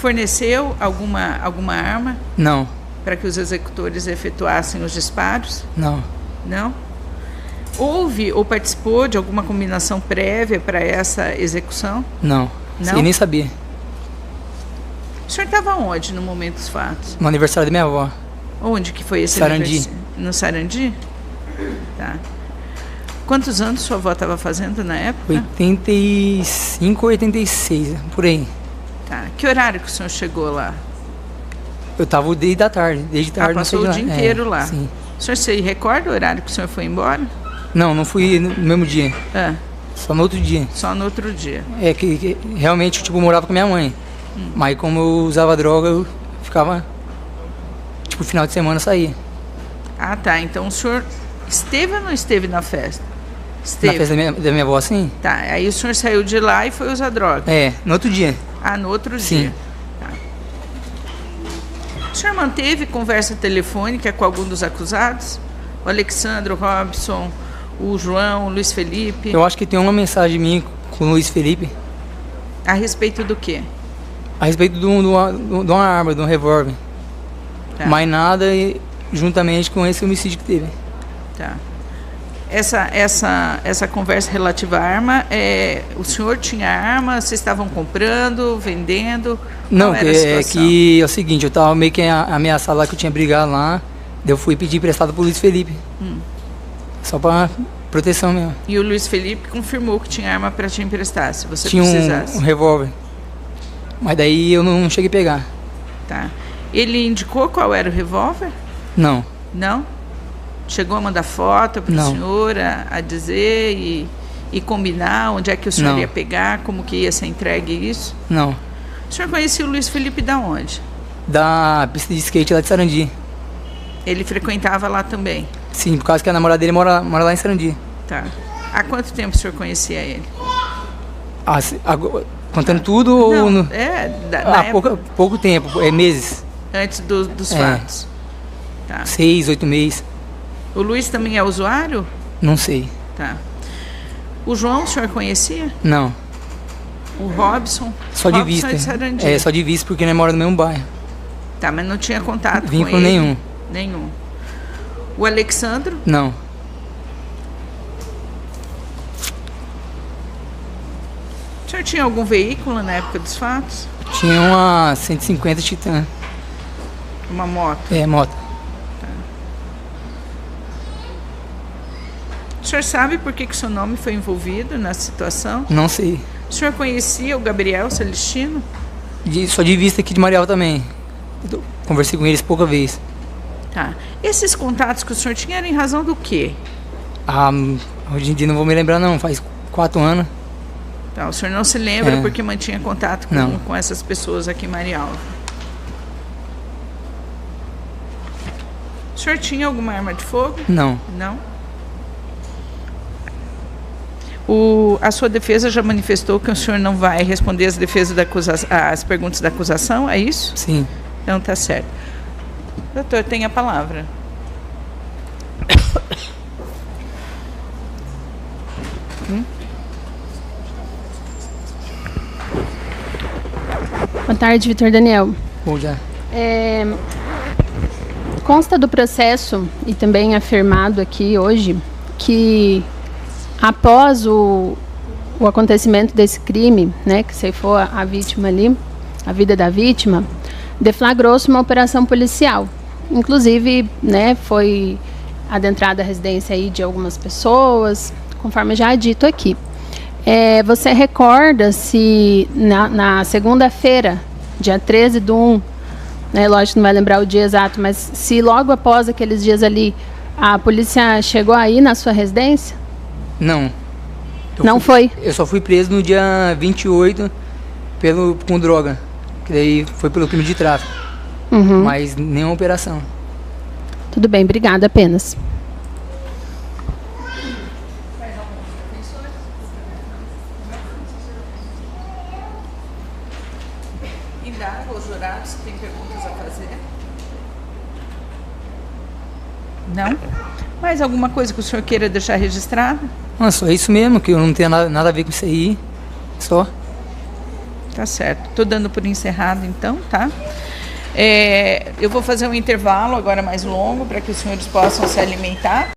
Forneceu alguma arma? Não. Para que os executores efetuassem os disparos? Não. Não? Houve ou participou de alguma combinação prévia para essa execução? Não. Não? Eu nem sabia. O senhor estava onde no momento dos fatos? No aniversário da minha avó. Onde que foi esse aniversário? No Sarandi? Tá. Quantos anos sua avó estava fazendo na época? 85 ou 86, por aí. Tá. Que horário que o senhor chegou lá? Eu estava desde a tarde, passou o dia inteiro lá. Sim. O senhor se recorda o horário que o senhor foi embora? Não fui no mesmo dia. Só no outro dia. Só no outro dia. Que realmente, eu morava com minha mãe. Mas como eu usava droga, eu ficava, final de semana eu saía. Ah, tá. Então o senhor esteve ou não esteve na festa? Esteve. Na festa da minha avó, sim. Tá. Aí o senhor saiu de lá e foi usar droga? No outro dia. No outro sim. dia. Tá. O senhor manteve conversa telefônica com algum dos acusados? O Alexandre, o Robson, o João, o Luiz Felipe? Eu acho que tem uma mensagem minha com o Luiz Felipe. A respeito do quê? A respeito de uma arma, de um revólver. Tá. Mais nada juntamente com esse homicídio que teve. Tá. Essa conversa relativa à arma, o senhor tinha arma, vocês estavam comprando, vendendo? Não, Qual era a é situação? que é o seguinte, eu tava meio que ameaçado lá, que eu tinha brigado lá, daí eu fui pedir emprestado pro Luiz Felipe. Só pra proteção mesmo. E o Luiz Felipe confirmou que tinha arma para te emprestar, se você Tinha precisasse. um revólver. Mas daí eu não cheguei a pegar. Tá. Ele indicou qual era o revólver? Não. Não? Chegou a mandar foto para o senhor, a dizer e combinar onde é que o senhor Não. ia pegar, como que ia ser entregue isso? Não. O senhor conhecia o Luiz Felipe da onde? Da pista de skate lá de Sarandi. Ele frequentava lá também? Sim, por causa que a namorada dele mora lá em Sarandi. Tá. Há quanto tempo o senhor conhecia ele? Contando tudo ou... Não, na época... pouco tempo, meses. Antes dos fatos? Tá. 6, 8 meses. O Luiz também é usuário? Não sei. Tá. O João, o senhor conhecia? Não. O Robson? Só de Robson vista. é de Sarandi. Só de vista porque nós moramos no mesmo bairro. Tá, mas não tinha contato com Vínculo ele? nenhum. Nenhum. O Alexandro? Não. O senhor tinha algum veículo na época dos fatos? Tinha uma 150 Titan. Uma moto? Moto. Tá. O senhor sabe por que o seu nome foi envolvido nessa situação? Não sei. O senhor conhecia o Gabriel Celestino? Só de vista aqui de Marial também. Eu conversei com eles pouca vez. Tá. Esses contatos que o senhor tinha eram em razão do quê? Hoje em dia não vou me lembrar não, faz 4 anos. Tá, o senhor não se lembra porque mantinha contato com essas pessoas aqui em Marialva. O senhor tinha alguma arma de fogo? Não. Não? A sua defesa já manifestou que o senhor não vai responder as perguntas da acusação, é isso? Sim. Então tá certo. Doutor, tem a palavra. Boa tarde, Vitor Daniel. Bom dia. Consta do processo e também afirmado aqui hoje que após o acontecimento desse crime, né, que ceifou a vítima ali, a vida da vítima, deflagrou-se uma operação policial. Inclusive, né, foi adentrada a residência aí de algumas pessoas, conforme já dito aqui. Você recorda se na segunda-feira, dia 13/1, né, lógico que não vai lembrar o dia exato, mas se logo após aqueles dias ali, a polícia chegou aí na sua residência? Não. Foi? Eu só fui preso no dia 28 com droga, que daí foi pelo crime de tráfico. Mas nenhuma operação. Tudo bem, obrigada apenas. Indago aos jurados se tem perguntas a fazer. Não? Mais alguma coisa que o senhor queira deixar registrado? Só isso mesmo, que eu não tenho nada a ver com isso aí. Só. Tá certo. Estou dando por encerrado, então, tá? Eu vou fazer um intervalo agora mais longo para que os senhores possam se alimentar.